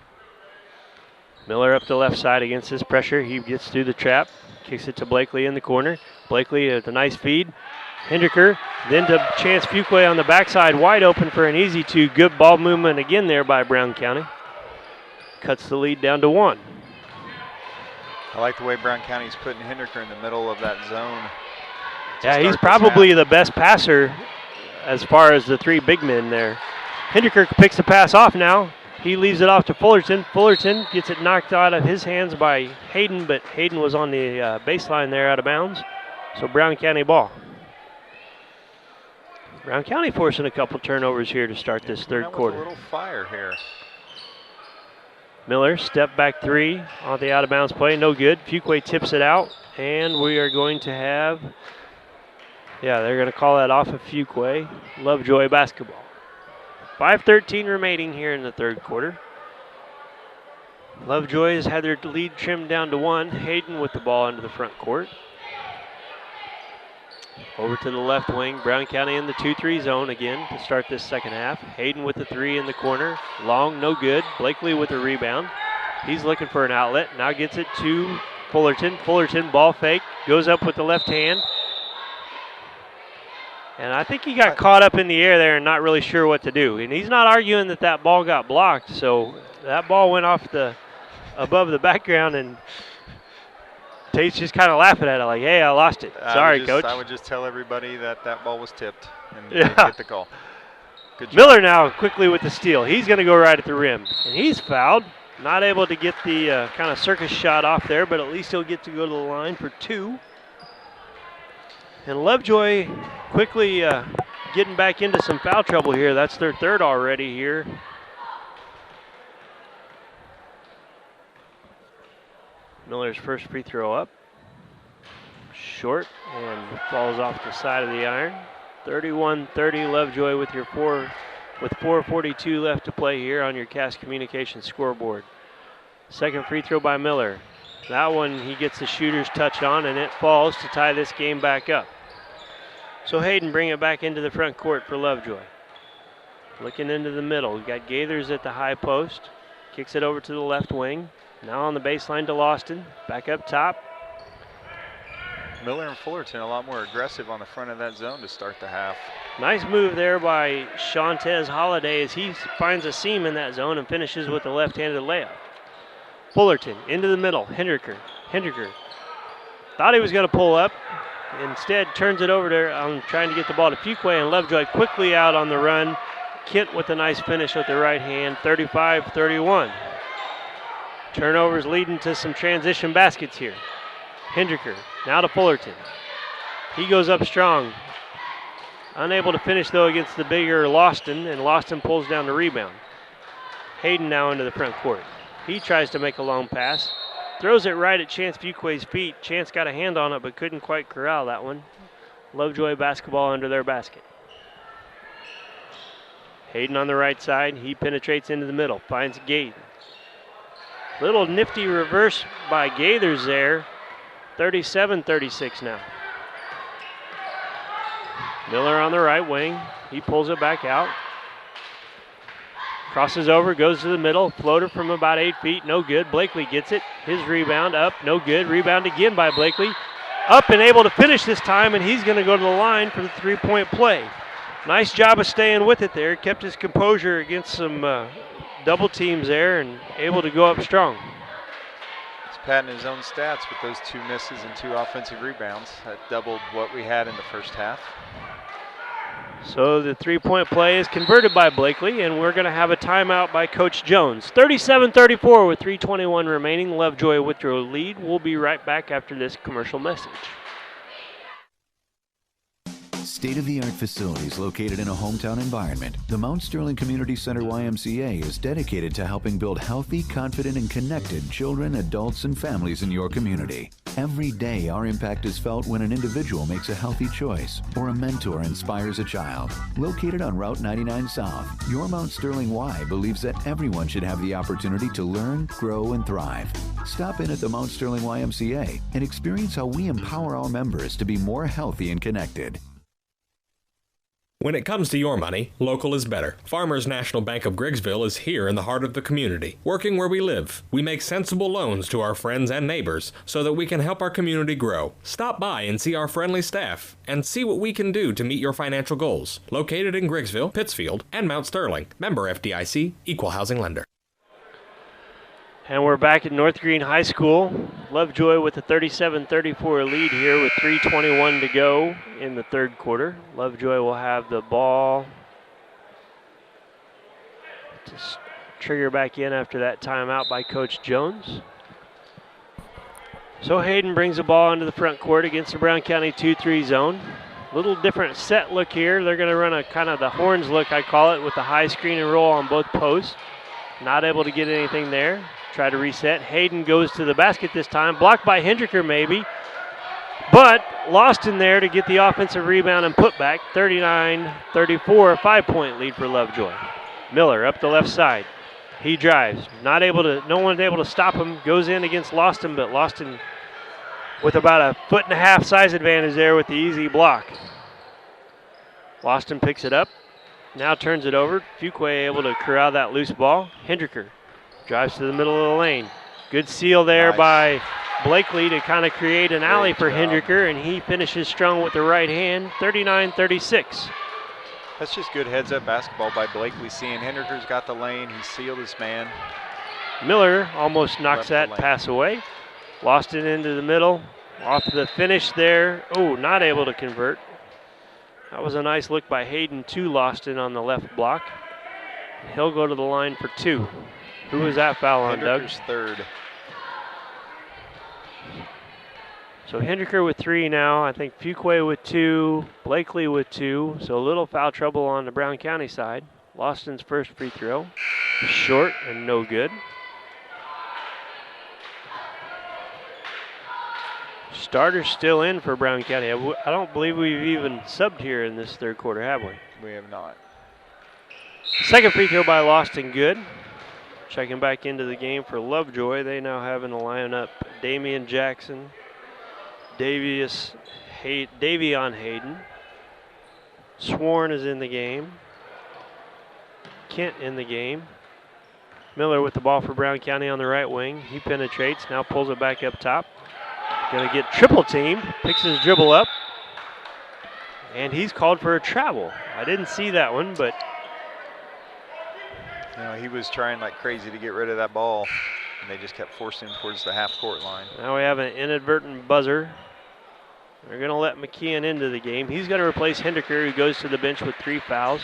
Miller up the left side against his pressure. He gets through the trap. Kicks it to Blakely in the corner. Blakely with a nice feed. Hendricker, then to Chance Fuquay on the backside, wide open for an easy two. Good ball movement again there by Brown County. Cuts the lead down to one. I like the way Brown County's putting Hendricker in the middle of that zone. Yeah, he's probably the best passer as far as the three big men there. Hendricker picks the pass off now. He leaves it off to Fullerton. Fullerton gets it knocked out of his hands by Hayden, but Hayden was on the baseline there out of bounds. So Brown County ball. Brown County forcing a couple turnovers here to start this third quarter. A little fire here. Miller, step back three on the out of bounds play, no good. Fuquay tips it out, and we are going to have, they're going to call that off of Fuquay. Lovejoy basketball. 5:13 remaining here in the third quarter. Lovejoy has had their lead trimmed down to one. Hayden with the ball into the front court. Over to the left wing, Brown County in the 2-3 zone again to start this second half. Hayden with the three in the corner. Long, no good. Blakely with the rebound. He's looking for an outlet. Now gets it to Fullerton. Fullerton, ball fake, goes up with the left hand. And I think he got caught up in the air there and not really sure what to do. And he's not arguing that that ball got blocked. So that ball went off above the background, and Tate's just kind of laughing at it like, hey, I lost it. Sorry, Coach. I would just tell everybody that ball was tipped and they get the call. Good job. Miller now quickly with the steal. He's going to go right at the rim. And he's fouled. Not able to get the kind of circus shot off there, but at least he'll get to go to the line for two. And Lovejoy quickly getting back into some foul trouble here. That's their third already here. Miller's first free throw up. Short and falls off the side of the iron. 31-30 Lovejoy with 4:42 left to play here on your Cass Communications scoreboard. Second free throw by Miller. That one he gets the shooter's touch on, and it falls to tie this game back up. So Hayden bring it back into the front court for Lovejoy. Looking into the middle. We got Gaithers at the high post. Kicks it over to the left wing. Now on the baseline to Lawston. Back up top. Miller and Fullerton a lot more aggressive on the front of that zone to start the half. Nice move there by Shantez Holiday as he finds a seam in that zone and finishes with a left-handed layup. Fullerton into the middle. Hendricker thought he was going to pull up. Instead turns it over there on trying to get the ball to Fuquay, and Lovejoy quickly out on the run. Kent with a nice finish with the right hand. 35-31. Turnovers leading to some transition baskets here. Hendricker now to Fullerton. He goes up strong. Unable to finish though against the bigger Lawston, and Lawston pulls down the rebound. Hayden now into the front court. He tries to make a long pass. Throws it right at Chance Fuquay's feet. Chance got a hand on it but couldn't quite corral that one. Lovejoy basketball under their basket. Hayden on the right side. He penetrates into the middle. Finds Gate. Little nifty reverse by Gaithers there. 37-36 now. Miller on the right wing. He pulls it back out. Crosses over, goes to the middle. Floater from about 8 feet, no good. Blakely gets it. His rebound up, no good. Rebound again by Blakely. Up and able to finish this time, and he's going to go to the line for the three-point play. Nice job of staying with it there. Kept his composure against some double teams there and able to go up strong. Padding his own stats with those 2 misses and 2 offensive rebounds. That doubled what we had in the first half. So the three-point play is converted by Blakely, and we're going to have a timeout by Coach Jones. 37-34 with 3:21 remaining. Lovejoy with your lead. We'll be right back after this commercial message. State-of-the-art facilities located in a hometown environment, the Mount Sterling Community Center YMCA is dedicated to helping build healthy, confident, and connected children, adults, and families in your community. Every day, our impact is felt when an individual makes a healthy choice or a mentor inspires a child. Located on Route 99 South, your Mount Sterling Y believes that everyone should have the opportunity to learn, grow, and thrive. Stop in at the Mount Sterling YMCA and experience how we empower our members to be more healthy and connected. When it comes to your money, local is better. Farmers National Bank of Griggsville is here in the heart of the community, working where we live. We make sensible loans to our friends and neighbors so that we can help our community grow. Stop by and see our friendly staff and see what we can do to meet your financial goals. Located in Griggsville, Pittsfield, and Mount Sterling. Member FDIC, Equal Housing Lender. And we're back at North Green High School. Lovejoy with a 37-34 lead here with 3:21 to go in the third quarter. Lovejoy will have the ball. Just trigger back in after that timeout by Coach Jones. So Hayden brings the ball into the front court against the Brown County 2-3 zone. Little different set look here. They're going to run a kind of the horns look, I call it, with the high screen and roll on both posts. Not able to get anything there. Try to reset. Hayden goes to the basket this time. Blocked by Hendricker maybe. But lost in there to get the offensive rebound and put back. 39-34, 5-point lead for Lovejoy. Miller up the left side. He drives. No one's able to stop him. Goes in against Lawston, but Lawston with about a 1.5 size advantage there with the easy block. Lawston picks it up. Now turns it over. Fuquay able to corral that loose ball. Hendricker drives to the middle of the lane. Good seal there by Blakely to kind of create an alley for Hendricker, and he finishes strong with the right hand, 39-36. That's just good heads-up basketball by Blakely, seeing Hendricker's got the lane. He sealed his man. Miller almost knocks that pass away. Lost it into the middle. Off the finish there. Oh, not able to convert. That was a nice look by Hayden to Lawston on the left block. He'll go to the line for 2. Who was that foul on, Doug? Third. So Hendricker with 3 now. I think Fuquay with 2, Blakely with 2. So a little foul trouble on the Brown County side. Lawston's first free throw. Short and no good. Starters still in for Brown County. I don't believe we've even subbed here in this third quarter, have we? We have not. Second free throw by Lawston, good. Checking back into the game for Lovejoy. They now have in the lineup Damian Jackson, Davion Hayden. Sworn is in the game. Kent in the game. Miller with the ball for Brown County on the right wing. He penetrates, now pulls it back up top. Gonna get triple team, picks his dribble up, and he's called for a travel. I didn't see that one, but No, he was trying like crazy to get rid of that ball, and they just kept forcing him towards the half-court line. now we have an inadvertent buzzer. They're gonna let McKeon into the game. He's gonna replace Hendricker, who goes to the bench with 3 fouls.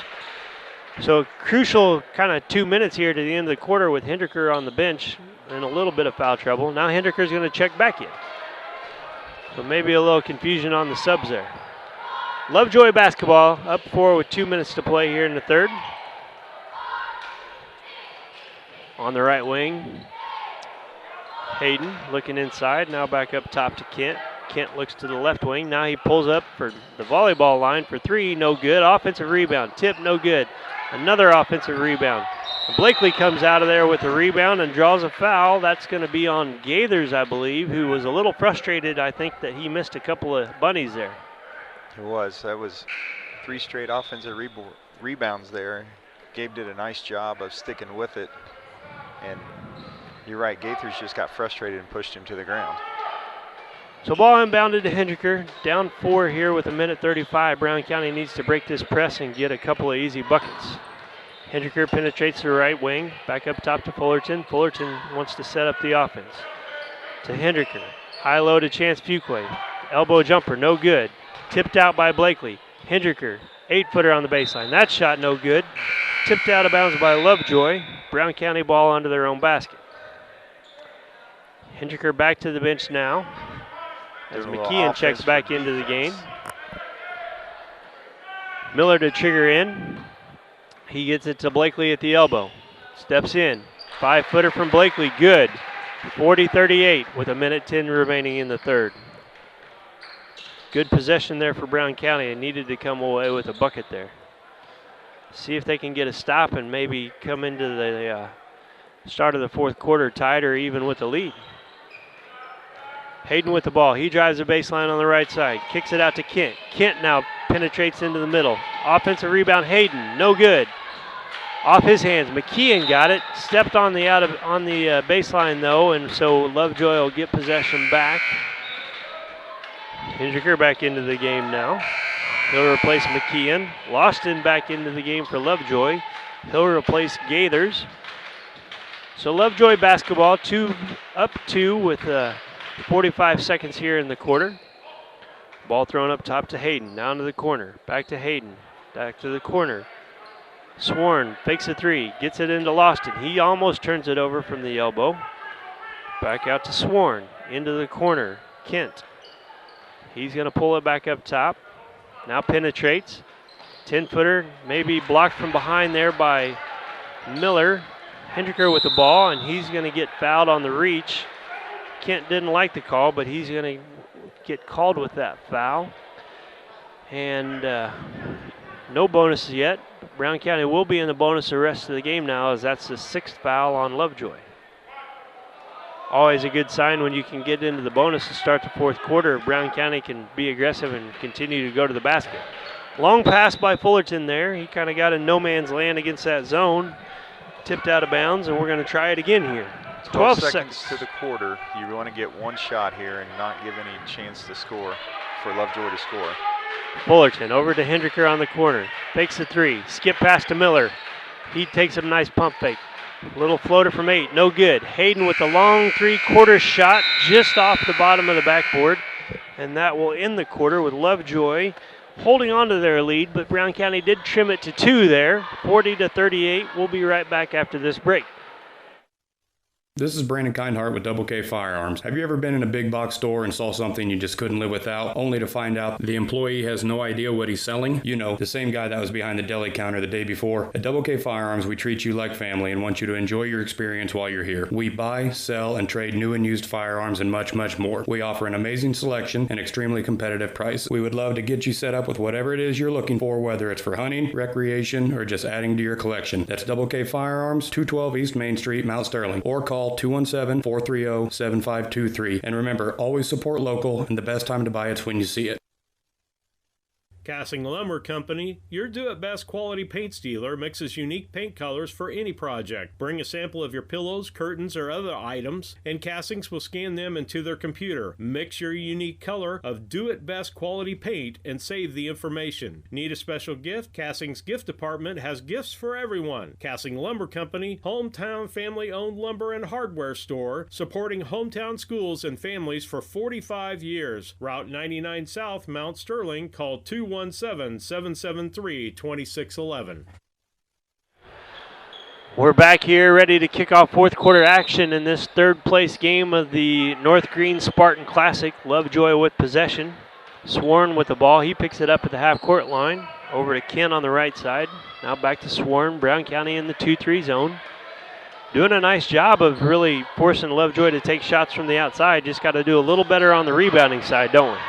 So crucial kind of 2 minutes here to the end of the quarter with Hendricker on the bench and a little bit of foul trouble. Now Hendricker's gonna check back in. So maybe a little confusion on the subs there. Lovejoy basketball, up 4 with 2 minutes to play here in the third. On the right wing, Hayden looking inside, now back up top to Kent. Kent looks to the left wing, now he pulls up for the volleyball line for 3, no good. Offensive rebound, tip, no good. Another offensive rebound. Blakely comes out of there with a rebound and draws a foul. That's going to be on Gaithers, I believe, who was a little frustrated, I think, that he missed a couple of bunnies there. It was. That was 3 straight offensive rebounds there. Gabe did a nice job of sticking with it. And you're right, Gaithers just got frustrated and pushed him to the ground. So ball inbounded to Hendricker. Down 4 here with 1:35. Brown County needs to break this press and get a couple of easy buckets. Hendricker penetrates the right wing. Back up top to Fullerton. Fullerton wants to set up the offense. To Hendricker. High low to Chance Fuquay. Elbow jumper, no good. Tipped out by Blakely. Hendricker, 8-footer on the baseline. That shot no good. Tipped out of bounds by Lovejoy. Brown County ball onto their own basket. Hendricker back to the bench now as McKeon checks back into the game. Miller to trigger in. He gets it to Blakely at the elbow. Steps in. 5-footer from Blakely, good. 40-38 with 1:10 remaining in the third. Good possession there for Brown County and needed to come away with a bucket there. See if they can get a stop and maybe come into the start of the fourth quarter tied or even with the lead. Hayden with the ball. He drives the baseline on the right side. Kicks it out to Kent. Kent now penetrates into the middle. Offensive rebound, Hayden, no good. Off his hands. McKeon got it. Stepped on the baseline though, and so Lovejoy will get possession back. Hendricker back into the game now. He'll replace McKeon. Lawston back into the game for Lovejoy. He'll replace Gaithers. So Lovejoy basketball, up two with 45 seconds here in the quarter. Ball thrown up top to Hayden, down to the corner, back to Hayden, back to the corner. Sworn fakes a 3, gets it into Lawston. He almost turns it over from the elbow. Back out to Sworn, into the corner, Kent. He's gonna pull it back up top. Now penetrates. 10-footer, maybe blocked from behind there by Miller. Hendricker with the ball, and he's gonna get fouled on the reach. Kent didn't like the call, but he's gonna get called with that foul. And no bonuses yet. Brown County will be in the bonus the rest of the game now, as that's the 6th foul on Lovejoy. Always a good sign when you can get into the bonus to start the fourth quarter. Brown County can be aggressive and continue to go to the basket. Long pass by Fullerton there. He kind of got in no man's land against that zone. Tipped out of bounds, and we're going to try it again here. 12 seconds to the quarter. You want to get one shot here and not give any chance to score, for Lovejoy to score. Fullerton over to Hendricker on the corner. Fakes a 3. Skip pass to Miller. He takes a nice pump fake. Little floater from 8. No good. Hayden with the long 3-quarter shot just off the bottom of the backboard. And that will end the quarter with Lovejoy holding on to their lead, but Brown County did trim it to 2 there. 40-38. We'll be right back after this break. This is Brandon Kindhart with Double K Firearms. Have you ever been in a big box store and saw something you just couldn't live without, only to find out the employee has no idea what he's selling? You know, the same guy that was behind the deli counter the day before. At Double K Firearms, we treat you like family and want you to enjoy your experience while you're here. We buy, sell, and trade new and used firearms and much, much more. We offer an amazing selection and extremely competitive price. We would love to get you set up with whatever it is you're looking for, whether it's for hunting, recreation, or just adding to your collection. That's Double K Firearms, 212 East Main Street, Mount Sterling, or call 217-430-7523. And remember, always support local, and the best time to buy it's when you see it. Cassing Lumber Company, your do-it-best quality paint dealer, mixes unique paint colors for any project. Bring a sample of your pillows, curtains, or other items, and Cassings will scan them into their computer. Mix your unique color of do-it-best quality paint and save the information. Need a special gift? Cassing's gift department has gifts for everyone. Cassing Lumber Company, hometown family-owned lumber and hardware store, supporting hometown schools and families for 45 years. Route 99 South, Mount Sterling. Call 217-773-2611. We're back here ready to kick off fourth quarter action in this third place game of the North Green Spartan Classic. Lovejoy with possession. Sworn with the ball. He picks it up at the half court line. Over to Ken on the right side. Now back to Sworn. Brown County in the 2-3 zone. Doing a nice job of really forcing Lovejoy to take shots from the outside. Just got to do a little better on the rebounding side, don't we?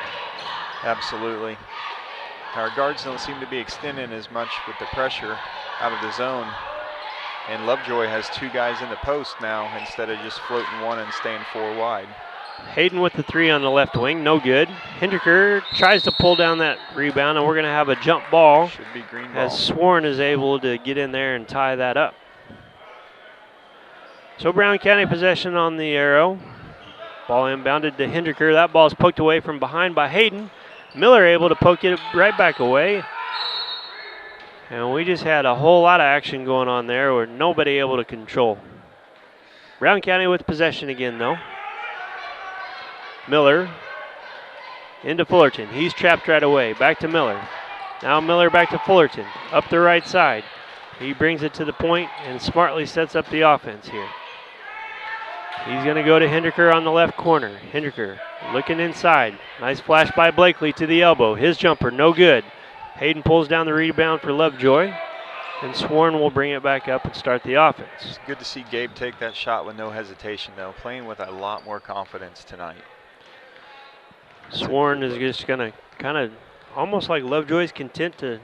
Absolutely. Our guards don't seem to be extending as much with the pressure out of the zone. And Lovejoy has two guys in the post now instead of just floating one and staying four wide. Hayden with the three on the left wing, no good. Hendricker tries to pull down that rebound, and we're going to have a jump ball. Should be green ball. As Sworn is able to get in there and tie that up. So Brown County possession on the arrow. Ball inbounded to Hendricker. That ball is poked away from behind by Hayden. Miller able to poke it right back away. And we just had a whole lot of action going on there where nobody able to control. Brown County with possession again though. Miller into Fullerton. He's trapped right away. Back to Miller. Now Miller back to Fullerton. Up the right side. He brings it to the point and smartly sets up the offense here. He's going to go to Hendricker on the left corner. Hendricker looking inside. Nice flash by Blakely to the elbow. His jumper, no good. Hayden pulls down the rebound for Lovejoy. And Sworn will bring it back up and start the offense. It's good to see Gabe take that shot with no hesitation, though. Playing with a lot more confidence tonight. Sworn is just going to kind of almost like Lovejoy's content to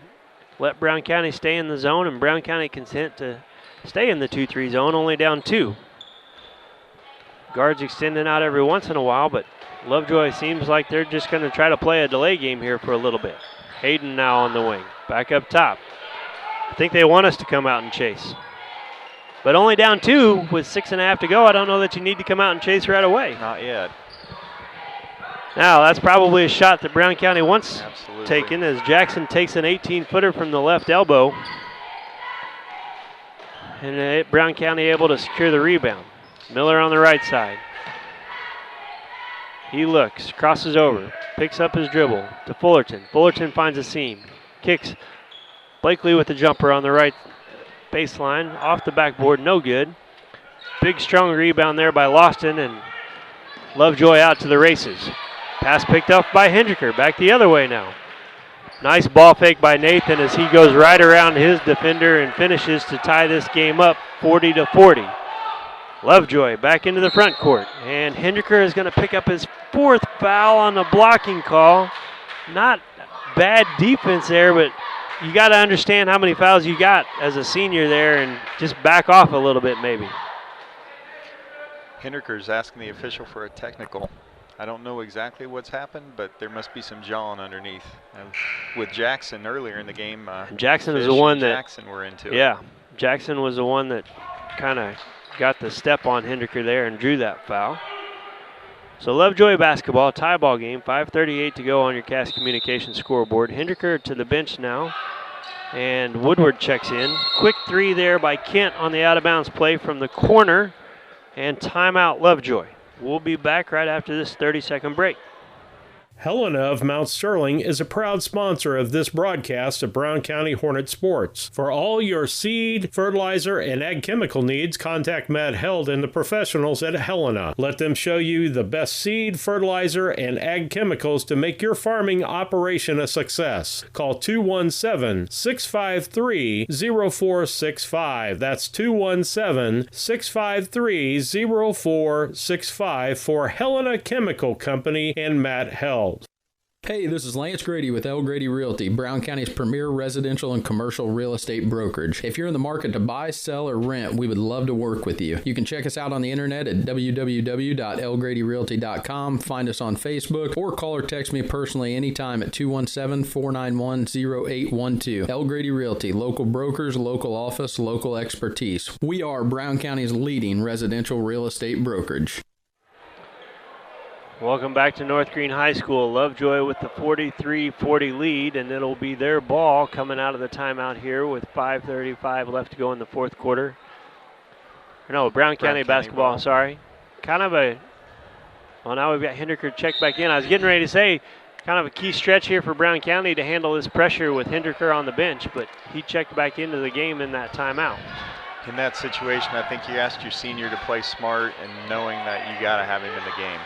let Brown County stay in the zone, and Brown County content to stay in the 2-3 zone, only down 2. Guards extending out every once in a while, but Lovejoy seems like they're just going to try to play a delay game here for a little bit. Hayden now on the wing, back up top. I think they want us to come out and chase. But only down 2 with 6.5 to go. I don't know that you need to come out and chase right away. Not yet. Now, that's probably a shot that Brown County wants taken as Jackson takes an 18-footer from the left elbow. And Brown County able to secure the rebound. Miller on the right side. He looks, crosses over, picks up his dribble to Fullerton. Fullerton finds a seam, kicks. Blakely with the jumper on the right baseline, off the backboard, no good. Big strong rebound there by Lawston, and Lovejoy out to the races. Pass picked up by Hendricker, back the other way now. Nice ball fake by Nathan as he goes right around his defender and finishes to tie this game up 40-40. Lovejoy back into the front court, and Hendricker is going to pick up his 4th foul on the blocking call. Not bad defense there, but you got to understand how many fouls you got as a senior there and just back off a little bit maybe. Hendricker's asking the official for a technical. I don't know exactly what's happened, but there must be some jawing underneath. With Jackson earlier in the game, Jackson is the one that Jackson were into it. Yeah, Jackson was the one that kind of got the step on Hendricker there and drew that foul. So Lovejoy basketball, tie ball game, 5:38 to go on your Cass Communications scoreboard. Hendricker to the bench now, and Woodward checks in. Quick 3 there by Kent on the out-of-bounds play from the corner, and timeout Lovejoy. We'll be back right after this 30-second break. Helena of Mount Sterling is a proud sponsor of this broadcast of Brown County Hornet Sports. For all your seed, fertilizer, and ag chemical needs, contact Matt Held and the professionals at Helena. Let them show you the best seed, fertilizer, and ag chemicals to make your farming operation a success. Call 217-653-0465. That's 217-653-0465 for Helena Chemical Company and Matt Held. Hey, this is Lance Grady with L. Grady Realty, Brown County's premier residential and commercial real estate brokerage. If you're in the market to buy, sell, or rent, we would love to work with you. You can check us out on the internet at www.lgradyrealty.com, find us on Facebook, or call or text me personally anytime at 217-491-0812. L. Grady Realty, local brokers, local office, local expertise. We are Brown County's leading residential real estate brokerage. Welcome back to North Green High School. Lovejoy with the 43-40 lead, and it'll be their ball coming out of the timeout here with 5:35 left to go in the fourth quarter. No, Brown County basketball, sorry. Kind of a, well, now we've got Hinderker checked back in. I was getting ready to say kind of a key stretch here for Brown County to handle this pressure with Hinderker on the bench, but he checked back into the game in that timeout. In that situation, I think you asked your senior to play smart and knowing that you got to have him in the game.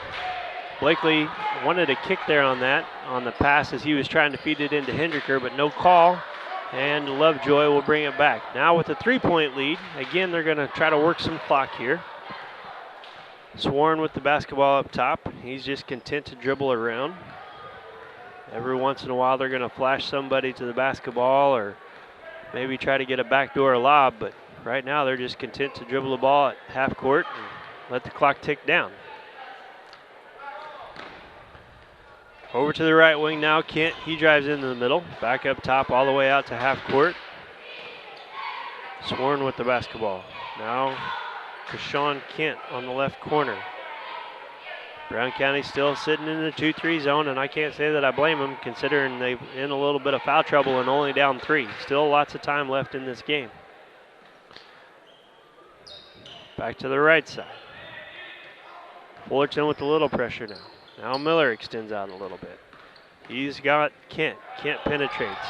Blakely wanted a kick there on that, on the pass as he was trying to feed it into Hinderker, but no call, and Lovejoy will bring it back. Now with a 3-point lead, again, they're going to try to work some clock here. Sworn with the basketball up top. He's just content to dribble around. Every once in a while, they're going to flash somebody to the basketball or maybe try to get a backdoor lob, but right now they're just content to dribble the ball at half court and let the clock tick down. Over to the right wing now, Kent. He drives into the middle. Back up top all the way out to half court. Sworn with the basketball. Now, Kashawn Kent on the left corner. Brown County still sitting in the 2-3 zone, and I can't say that I blame them considering they're in a little bit of foul trouble and only down 3. Still lots of time left in this game. Back to the right side. Fullerton with a little pressure now. Now Miller extends out a little bit. He's got Kent. Kent penetrates.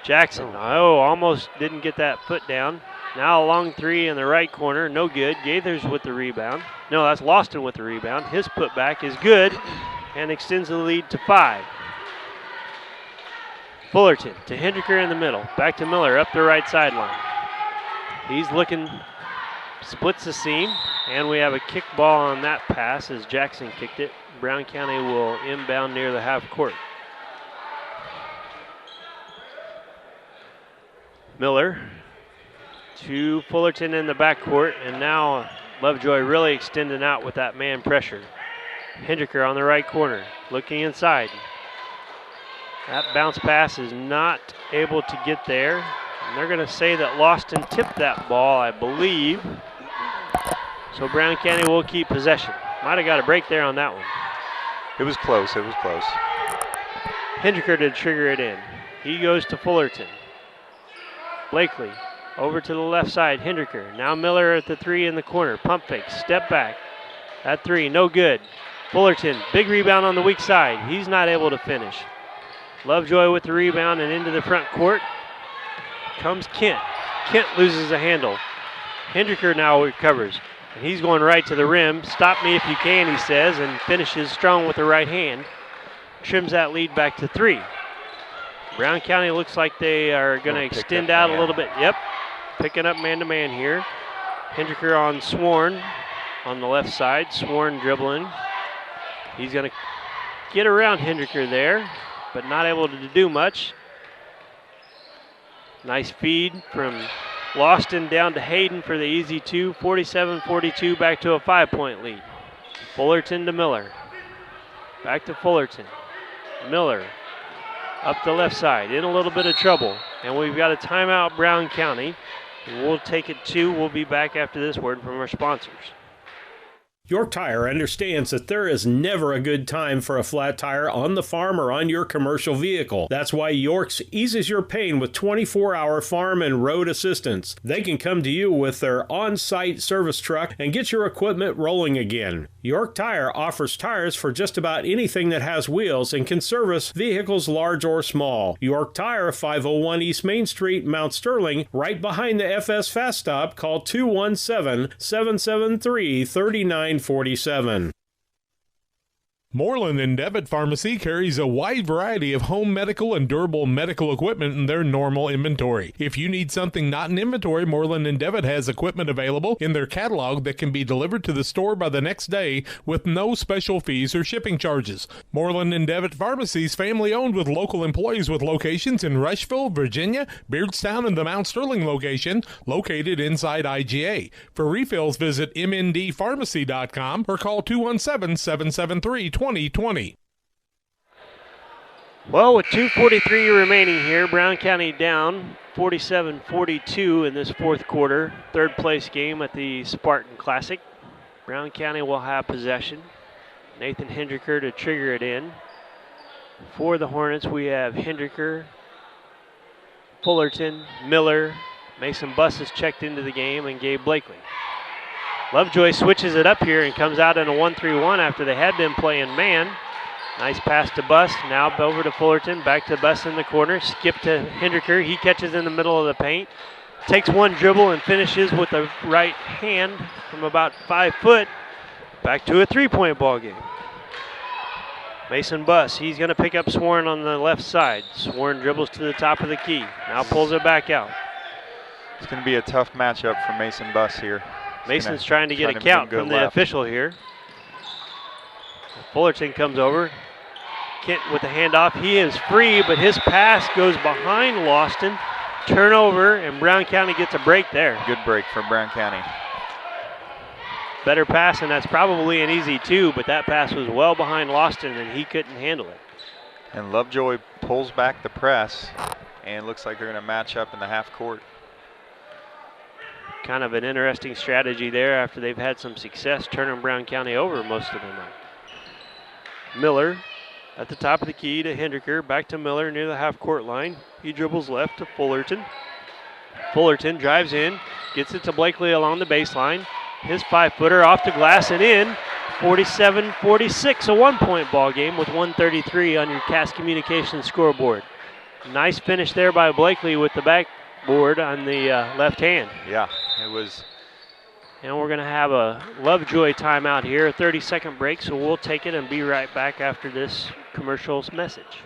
Jackson, almost didn't get that foot down. Now a long 3 in the right corner, no good. Gaithers with the rebound. No, that's Lawston with the rebound. His putback is good and extends the lead to 5. Fullerton to Hinderker in the middle. Back to Miller up the right sideline. He's looking, splits the seam, and we have a kick ball on that pass as Jackson kicked it. Brown County will inbound near the half court. Miller to Fullerton in the backcourt, and now Lovejoy really extending out with that man pressure. Hinderker on the right corner, looking inside. That bounce pass is not able to get there. And they're going to say that Lawston tipped that ball, I believe. So Brown County will keep possession. Might have got a break there on that one. It was close, it was close. Hinderker to trigger it in. He goes to Fullerton. Blakely over to the left side, Hinderker. Now Miller at the 3 in the corner. Pump fake, step back. At 3, no good. Fullerton, big rebound on the weak side. He's not able to finish. Lovejoy with the rebound and into the front court. Comes Kent. Kent loses a handle. Hinderker now recovers. And he's going right to the rim. Stop me if you can, he says, and finishes strong with the right hand. Trims that lead back to 3. Brown County looks like they are going to extend out a little bit. Yep, picking up man-to-man here. Hinderker on Sworn on the left side. Sworn dribbling. He's going to get around Hinderker there, but not able to do much. Nice feed from Lawston down to Hayden for the easy 2. 47-42, back to a 5-point lead. Fullerton to Miller. Back to Fullerton. Miller up the left side, in a little bit of trouble. And we've got a timeout, Brown County. And we'll take it 2. We'll be back after this word from our sponsors. York Tire understands that there is never a good time for a flat tire on the farm or on your commercial vehicle. That's why York's eases your pain with 24-hour farm and road assistance. They can come to you with their on-site service truck and get your equipment rolling again. York Tire offers tires for just about anything that has wheels and can service vehicles large or small. York Tire, 501 East Main Street, Mount Sterling, right behind the FS Fast Stop. Call 217-773-3947. Moreland and Devitt Pharmacy carries a wide variety of home medical and durable medical equipment in their normal inventory. If you need something not in inventory, Moreland and Devitt has equipment available in their catalog that can be delivered to the store by the next day with no special fees or shipping charges. Moreland and Devitt Pharmacy is family-owned with local employees with locations in Rushville, Virginia, Beardstown, and the Mount Sterling location located inside IGA. For refills, visit mndpharmacy.com or call 217-773-2020. Well, with 2:43 remaining here, Brown County down 47-42 in this fourth quarter. Third place game at the Spartan Classic. Brown County will have possession. Nathan Hendricker to trigger it in. For the Hornets, we have Hendricker, Fullerton, Miller, Mason Buss is checked into the game, and Gabe Blakely. Lovejoy switches it up here and comes out in a 1-3-1 after they had been playing man. Nice pass to Buss. Now over to Fullerton. Back to Buss in the corner. Skip to Hendricker. He catches in the middle of the paint. Takes one dribble and finishes with the right hand from about 5 foot. Back to a three-point ball game. Mason Buss. He's going to pick up Sworn on the left side. Sworn dribbles to the top of the key. Now pulls it back out. It's going to be a tough matchup for Mason Buss here. Mason's trying to get a count from the official here. Fullerton comes over. Kent with the handoff. He is free, but his pass goes behind Lawston. Turnover, and Brown County gets a break there. Good break for Brown County. Better pass, and that's probably an easy two, but that pass was well behind Lawston, and he couldn't handle it. And Lovejoy pulls back the press, and looks like they're going to match up in the half court. Kind of an interesting strategy there after they've had some success turning Brown County over most of the night. Miller at the top of the key to Hendricker, back to Miller near the half-court line. He dribbles left to Fullerton. Fullerton drives in, gets it to Blakely along the baseline. His 5-footer off the glass and in. 47-46, a one-point ball game with 1:33 on your Cass Communications scoreboard. Nice finish there by Blakely with the backboard on the left hand. Yeah, it was. And we're going to have a Lovejoy timeout here, a 30-second break, so we'll take it and be right back after this commercial message.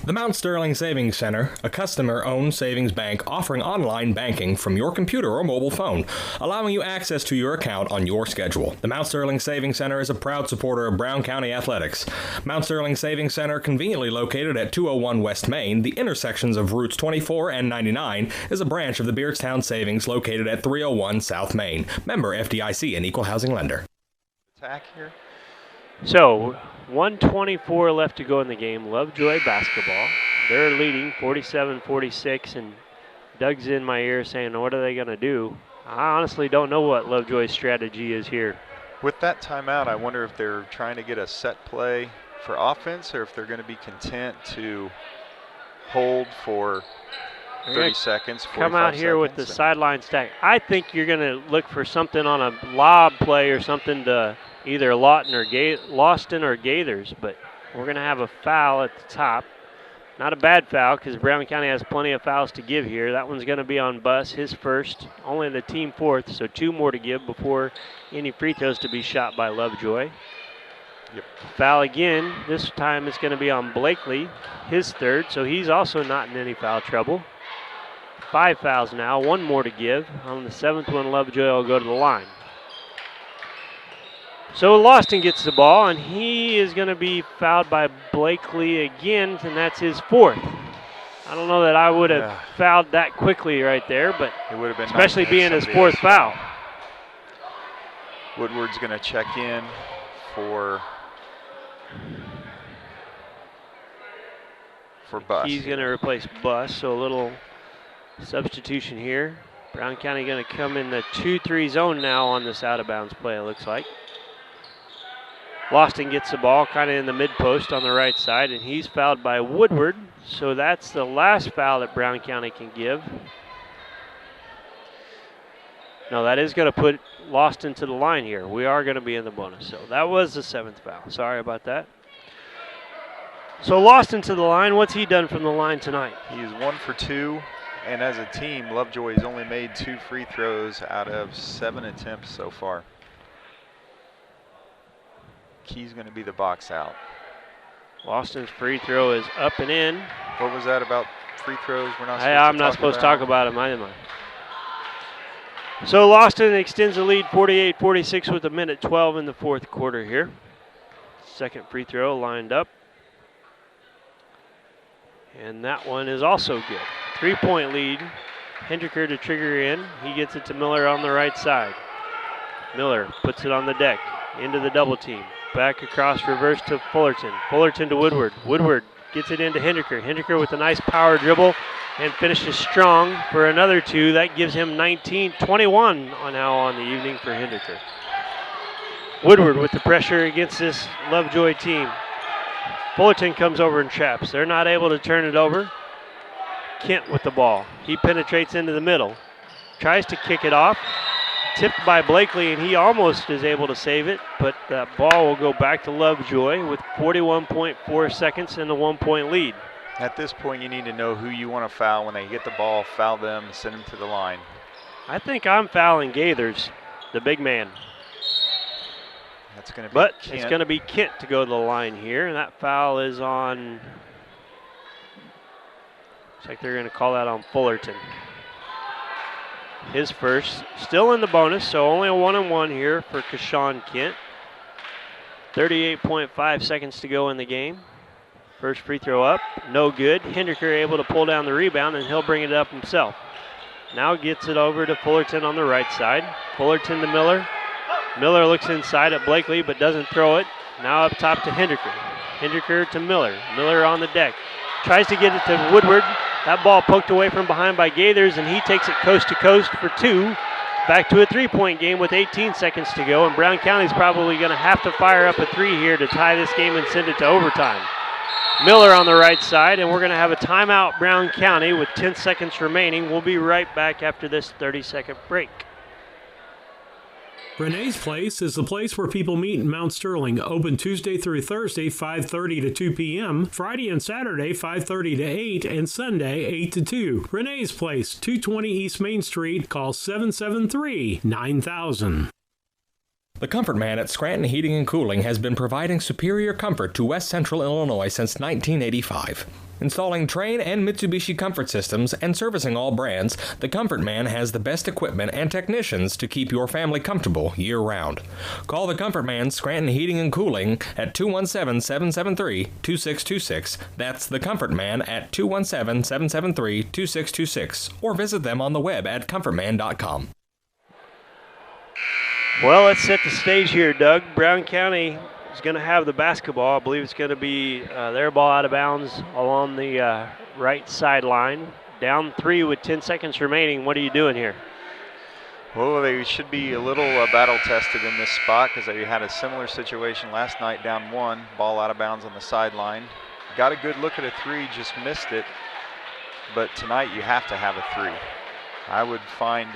The Mount Sterling Savings Center, a customer-owned savings bank offering online banking from your computer or mobile phone, allowing you access to your account on your schedule. The Mount Sterling Savings Center is a proud supporter of Brown County athletics. Mount Sterling Savings Center, conveniently located at 201 West Main, the intersections of routes 24 and 99, is a branch of the Beardstown Savings located at 301 South Main. Member FDIC, an equal housing lender. Attack here. So, 1:24 left to go in the game. Lovejoy basketball. They're leading 47-46, and Doug's in my ear saying, what are they going to do? I honestly don't know what Lovejoy's strategy is here. With that timeout, I wonder if they're trying to get a set play for offense or if they're going to be content to hold for 30 seconds, 45 come out here with the sideline stack. I think you're going to look for something on a lob play or something to either Lawston or Gaithers, but we're going to have a foul at the top. Not a bad foul because Brown County has plenty of fouls to give here. That one's going to be on Buss, his first, only the team fourth, so 2 more to give before any free throws to be shot by Lovejoy. Yep. Foul again. This time it's going to be on Blakely, his third, so he's also not in any foul trouble. 5 fouls now, 1 more to give. On the 7th one, Lovejoy will go to the line. So Lawston gets the ball, and he is going to be fouled by Blakely again, and that's his 4th. I don't know that I would have fouled that quickly right there, but it would have been especially nice being his 4th foul. Woodward's going to check in for Buss. He's going to replace Buss, so a little substitution here. Brown County going to come in the 2-3 zone now on this out-of-bounds play, it looks like. Loston gets the ball kind of in the mid-post on the right side, and he's fouled by Woodward. So that's the last foul that Brown County can give. No, that is going to put Loston to the line here. We are going to be in the bonus. So that was the 7th foul. Sorry about that. So Loston to the line. What's he done from the line tonight? He is 1 for 2. And as a team, Lovejoy's only made 2 free throws out of 7 attempts so far. Key's going to be the box out. Loston's free throw is up and in. What was that about free throws? I'm not supposed to talk about them, am I? So Loston extends the lead 48-46 with 1:12 in the 4th quarter here. Second free throw lined up. And that one is also good. 3-point lead. Hendricker to trigger in. He gets it to Miller on the right side. Miller puts it on the deck into the double team. Back across, reverse to Fullerton. Fullerton to Woodward. Woodward gets it into Hendricker. Hendricker with a nice power dribble and finishes strong for another 2. That gives him 21 now on the evening for Hendricker. Woodward with the pressure against this Lovejoy team. Fullerton comes over and traps. They're not able to turn it over. Kent with the ball. He penetrates into the middle. Tries to kick it off. Tipped by Blakely, and he almost is able to save it, but that ball will go back to Lovejoy with 41.4 seconds and a 1-point lead. At this point, you need to know who you want to foul. When they get the ball, foul them, send them to the line. I think I'm fouling Gaithers, the big man. That's going to be But Kent. it's going to be Kent to go to the line here, and that foul is on, looks like they're going to call that on Fullerton. His first, still in the bonus, so only a 1-and-1 here for Kashawn Kent. 38.5 seconds to go in the game. First free throw up, no good. Hendricker able to pull down the rebound, and he'll bring it up himself. Now gets it over to Fullerton on the right side. Fullerton to Miller. Miller looks inside at Blakely, but doesn't throw it. Now up top to Hendricker. Hendricker to Miller. Miller on the deck. Tries to get it to Woodward. That ball poked away from behind by Gaithers, and he takes it coast to coast for 2. Back to a 3-point game with 18 seconds to go, and Brown County's probably going to have to fire up a 3 here to tie this game and send it to overtime. Miller on the right side, and we're going to have a timeout, Brown County, with 10 seconds remaining. We'll be right back after this 30-second break. Renee's Place is the place where people meet in Mount Sterling. Open Tuesday through Thursday, 5:30 to 2 p.m., Friday and Saturday, 5:30 to 8, and Sunday, 8 to 2. Renee's Place, 220 East Main Street. Call 773-9000. The Comfort Man at Scranton Heating and Cooling has been providing superior comfort to West Central Illinois since 1985. Installing Trane and Mitsubishi comfort systems and servicing all brands, the Comfort Man has the best equipment and technicians to keep your family comfortable year-round. Call the Comfort Man Scranton Heating and Cooling at 217-773-2626. That's the Comfort Man at 217-773-2626. Or visit them on the web at comfortman.com. Well, let's set the stage here, Doug. Brown County is going to have the basketball. I believe it's going to be their ball out of bounds along the right sideline. Down 3 with 10 seconds remaining. What are you doing here? Well, they should be a little battle tested in this spot because they had a similar situation last night, down 1, ball out of bounds on the sideline. Got a good look at a 3, just missed it. But tonight you have to have a 3. I would find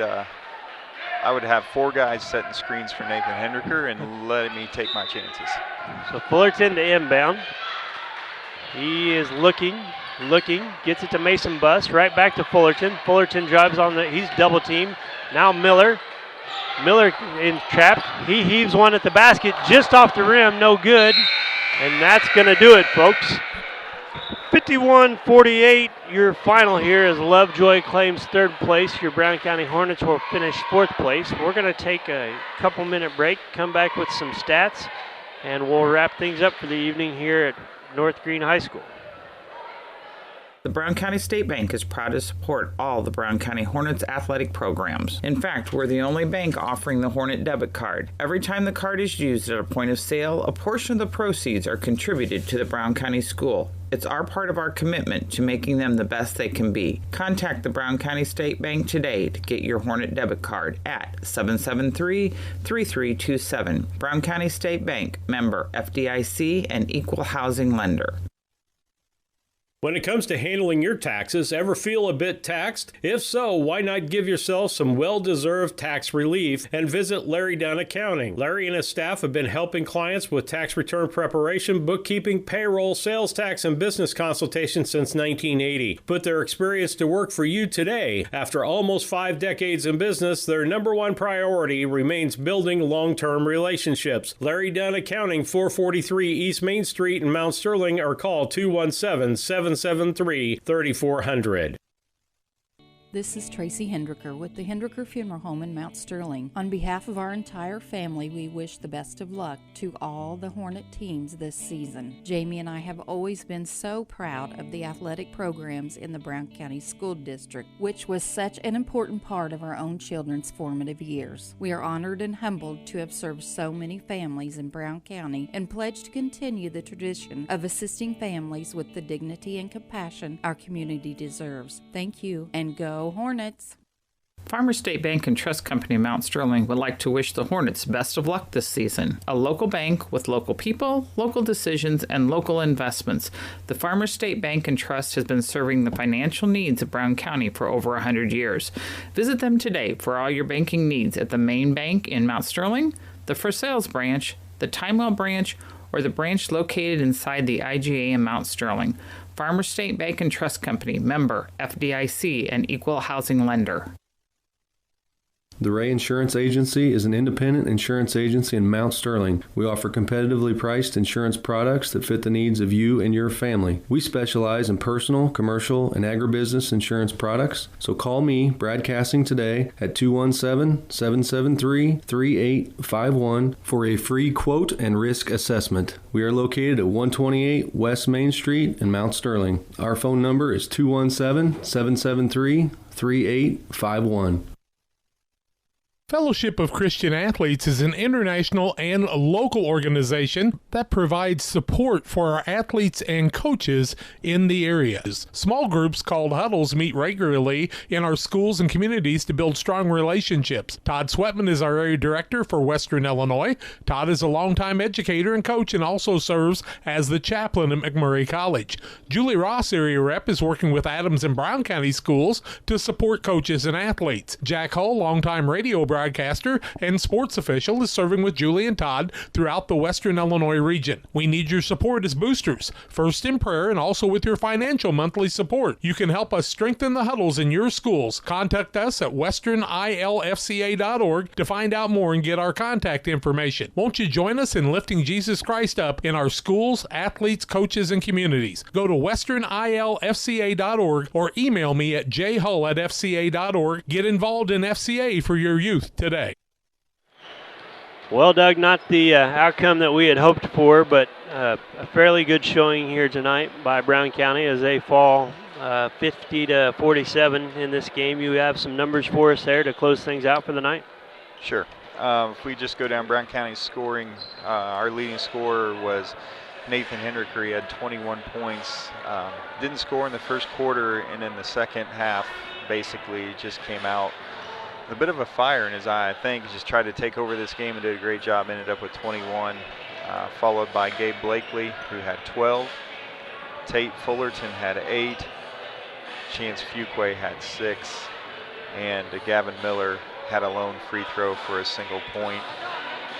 I would have 4 guys setting screens for Nathan Hendricker and letting me take my chances. So Fullerton to inbound. He is looking, gets it to Mason Buss, right back to Fullerton. Fullerton drives on he's double teamed. Now Miller in trapped. He heaves one at the basket, just off the rim, no good. And that's gonna do it, folks. 51-48, your final here as Lovejoy claims 3rd place. Your Brown County Hornets will finish 4th place. We're going to take a couple-minute break, come back with some stats, and we'll wrap things up for the evening here at North Green High School. The Brown County State Bank is proud to support all the Brown County Hornets athletic programs. In fact, we're the only bank offering the Hornet debit card. Every time the card is used at a point of sale, a portion of the proceeds are contributed to the Brown County School. It's our part of our commitment to making them the best they can be. Contact the Brown County State Bank today to get your Hornet debit card at 773-3327. Brown County State Bank, member FDIC and equal housing lender. When it comes to handling your taxes, ever feel a bit taxed? If so, why not give yourself some well-deserved tax relief and visit Larry Dunn Accounting. Larry and his staff have been helping clients with tax return preparation, bookkeeping, payroll, sales tax, and business consultation since 1980. Put their experience to work for you today. After almost 5 decades in business, their number one priority remains building long-term relationships. Larry Dunn Accounting, 443 East Main Street in Mount Sterling, or call 217-773-3400. This is Tracy Hendricker with the Hendricker Funeral Home in Mount Sterling. On behalf of our entire family, we wish the best of luck to all the Hornet teams this season. Jamie and I have always been so proud of the athletic programs in the Brown County School District, which was such an important part of our own children's formative years. We are honored and humbled to have served so many families in Brown County and pledge to continue the tradition of assisting families with the dignity and compassion our community deserves. Thank you, and go Hornets! Farmers State Bank and Trust Company in Mount Sterling would like to wish the Hornets best of luck this season. A local bank with local people, local decisions, and local investments, the Farmers State Bank and Trust has been serving the financial needs of Brown County for over 100 years. Visit them today for all your banking needs at the main bank in Mount Sterling, the For Sales branch, the Timewell branch, or the branch located inside the IGA in Mount Sterling. Farmers State Bank and Trust Company, member FDIC and equal housing lender. The Ray Insurance Agency is an independent insurance agency in Mount Sterling. We offer competitively priced insurance products that fit the needs of you and your family. We specialize in personal, commercial, and agribusiness insurance products. So call me, Brad Cassing, today at 217-773-3851 for a free quote and risk assessment. We are located at 128 West Main Street in Mount Sterling. Our phone number is 217-773-3851. Fellowship of Christian Athletes is an international and local organization that provides support for our athletes and coaches in the areas. Small groups called huddles meet regularly in our schools and communities to build strong relationships. Todd Sweatman is our area director for Western Illinois. Todd is a longtime educator and coach and also serves as the chaplain at McMurray College. Julie Ross, area rep, is working with Adams and Brown County schools to support coaches and athletes. Jack Hull, longtime radio broadcaster and sports official, is serving with Julie and Todd throughout the Western Illinois region. We need your support as boosters, first in prayer and also with your financial monthly support. You can help us strengthen the huddles in your schools. Contact us at westernilfca.org to find out more and get our contact information. Won't you join us in lifting Jesus Christ up in our schools, athletes, coaches, and communities? Go to westernilfca.org or email me at jhull@fca.org. Get involved in FCA for your youth today. Well, Doug, not the outcome that we had hoped for, but a fairly good showing here tonight by Brown County as they fall 50-47 in this game. You have some numbers for us there to close things out for the night? Sure. If we just go down Brown County's scoring, our leading scorer was Nathan Hendricker. He had 21 points. Didn't score in the first quarter, and in the second half basically just came out a bit of a fire in his eye, I think. He just tried to take over this game and did a great job. Ended up with 21, followed by Gabe Blakely, who had 12. Tate Fullerton had 8. Chance Fuquay had 6. And Gavin Miller had a lone free throw for a single point.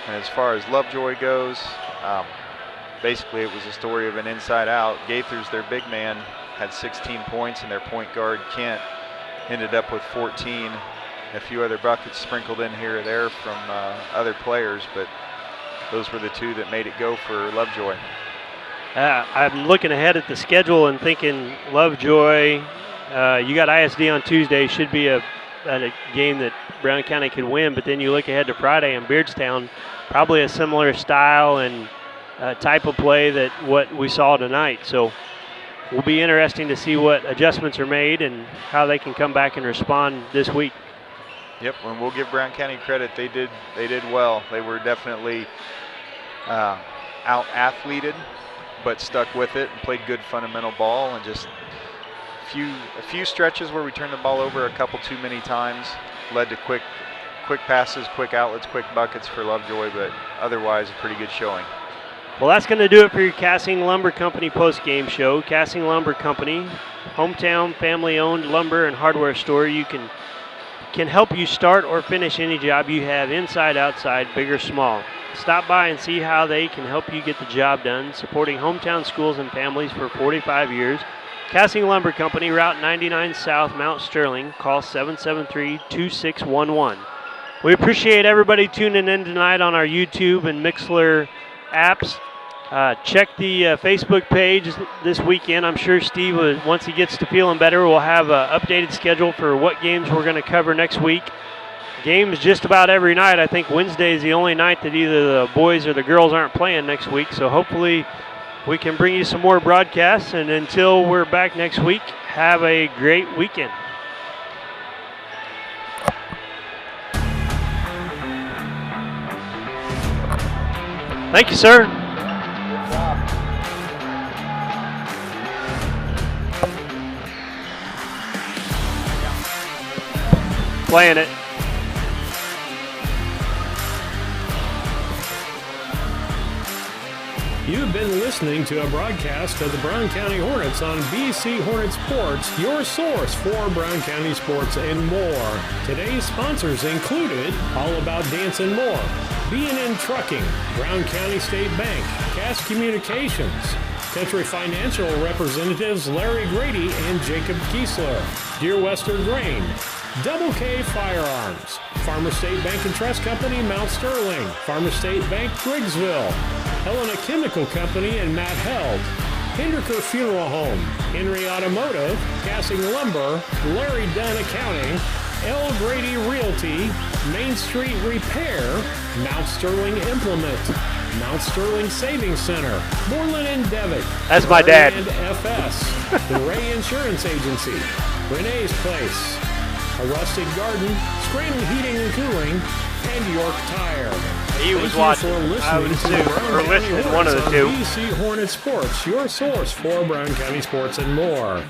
And as far as Lovejoy goes, basically it was a story of an inside out. Gaithers, their big man, had 16 points, and their point guard, Kent, ended up with 14. A few other buckets sprinkled in here or there from other players, but those were the two that made it go for Lovejoy. I'm looking ahead at the schedule and thinking Lovejoy, you got ISD on Tuesday, should be a game that Brown County could win, but then you look ahead to Friday in Beardstown, probably a similar style and type of play that what we saw tonight. So will be interesting to see what adjustments are made and how they can come back and respond this week. Yep, and we'll give Brown County credit. They did well. They were definitely out-athleted, but stuck with it and played good fundamental ball, and just a few stretches where we turned the ball over a couple too many times led to quick passes, quick outlets, quick buckets for Lovejoy, but otherwise a pretty good showing. Well, that's going to do it for your Cassing Lumber Company post-game show. Cassing Lumber Company, hometown family-owned lumber and hardware store. You can help you start or finish any job you have inside, outside, big or small. Stop by and see how they can help you get the job done, supporting hometown schools and families for 45 years. Cassing Lumber Company, Route 99 South, Mount Sterling. Call 773-2611. We appreciate everybody tuning in tonight on our YouTube and Mixlr apps. Check the Facebook page this weekend. I'm sure Steve, once he gets to feeling better, will have an updated schedule for what games we're going to cover next week. Games just about every night. I think Wednesday is the only night that either the boys or the girls aren't playing next week. So hopefully we can bring you some more broadcasts. And until we're back next week, have a great weekend. Thank you, sir. Playing it. You've been listening to a broadcast of the Brown County Hornets on BC Hornet Sports, your source for Brown County sports and more. Today's sponsors included All About Dance and More, B&N Trucking, Brown County State Bank, Cass Communications, Country Financial representatives Larry Grady and Jacob Kiesler, Dear Western Grain, Double K Firearms, Farmer State Bank and Trust Company, Mount Sterling, Farmer State Bank, Griggsville, Helena Chemical Company and Matt Held, Hinderker Funeral Home, Henry Automotive, Cassing Lumber, Larry Dunn Accounting, L. Grady Realty, Main Street Repair, Mount Sterling Implement, Mount Sterling Savings Center, Moreland and Devitt. That's my dad. And FS, the Ray Insurance Agency, Renee's Place, A Rusted Garden, Scranton Heating and Cooling, and York Tire. He was watching. I was too, or listening, one of the two. BC Hornet Sports, your source for Brown County sports and more.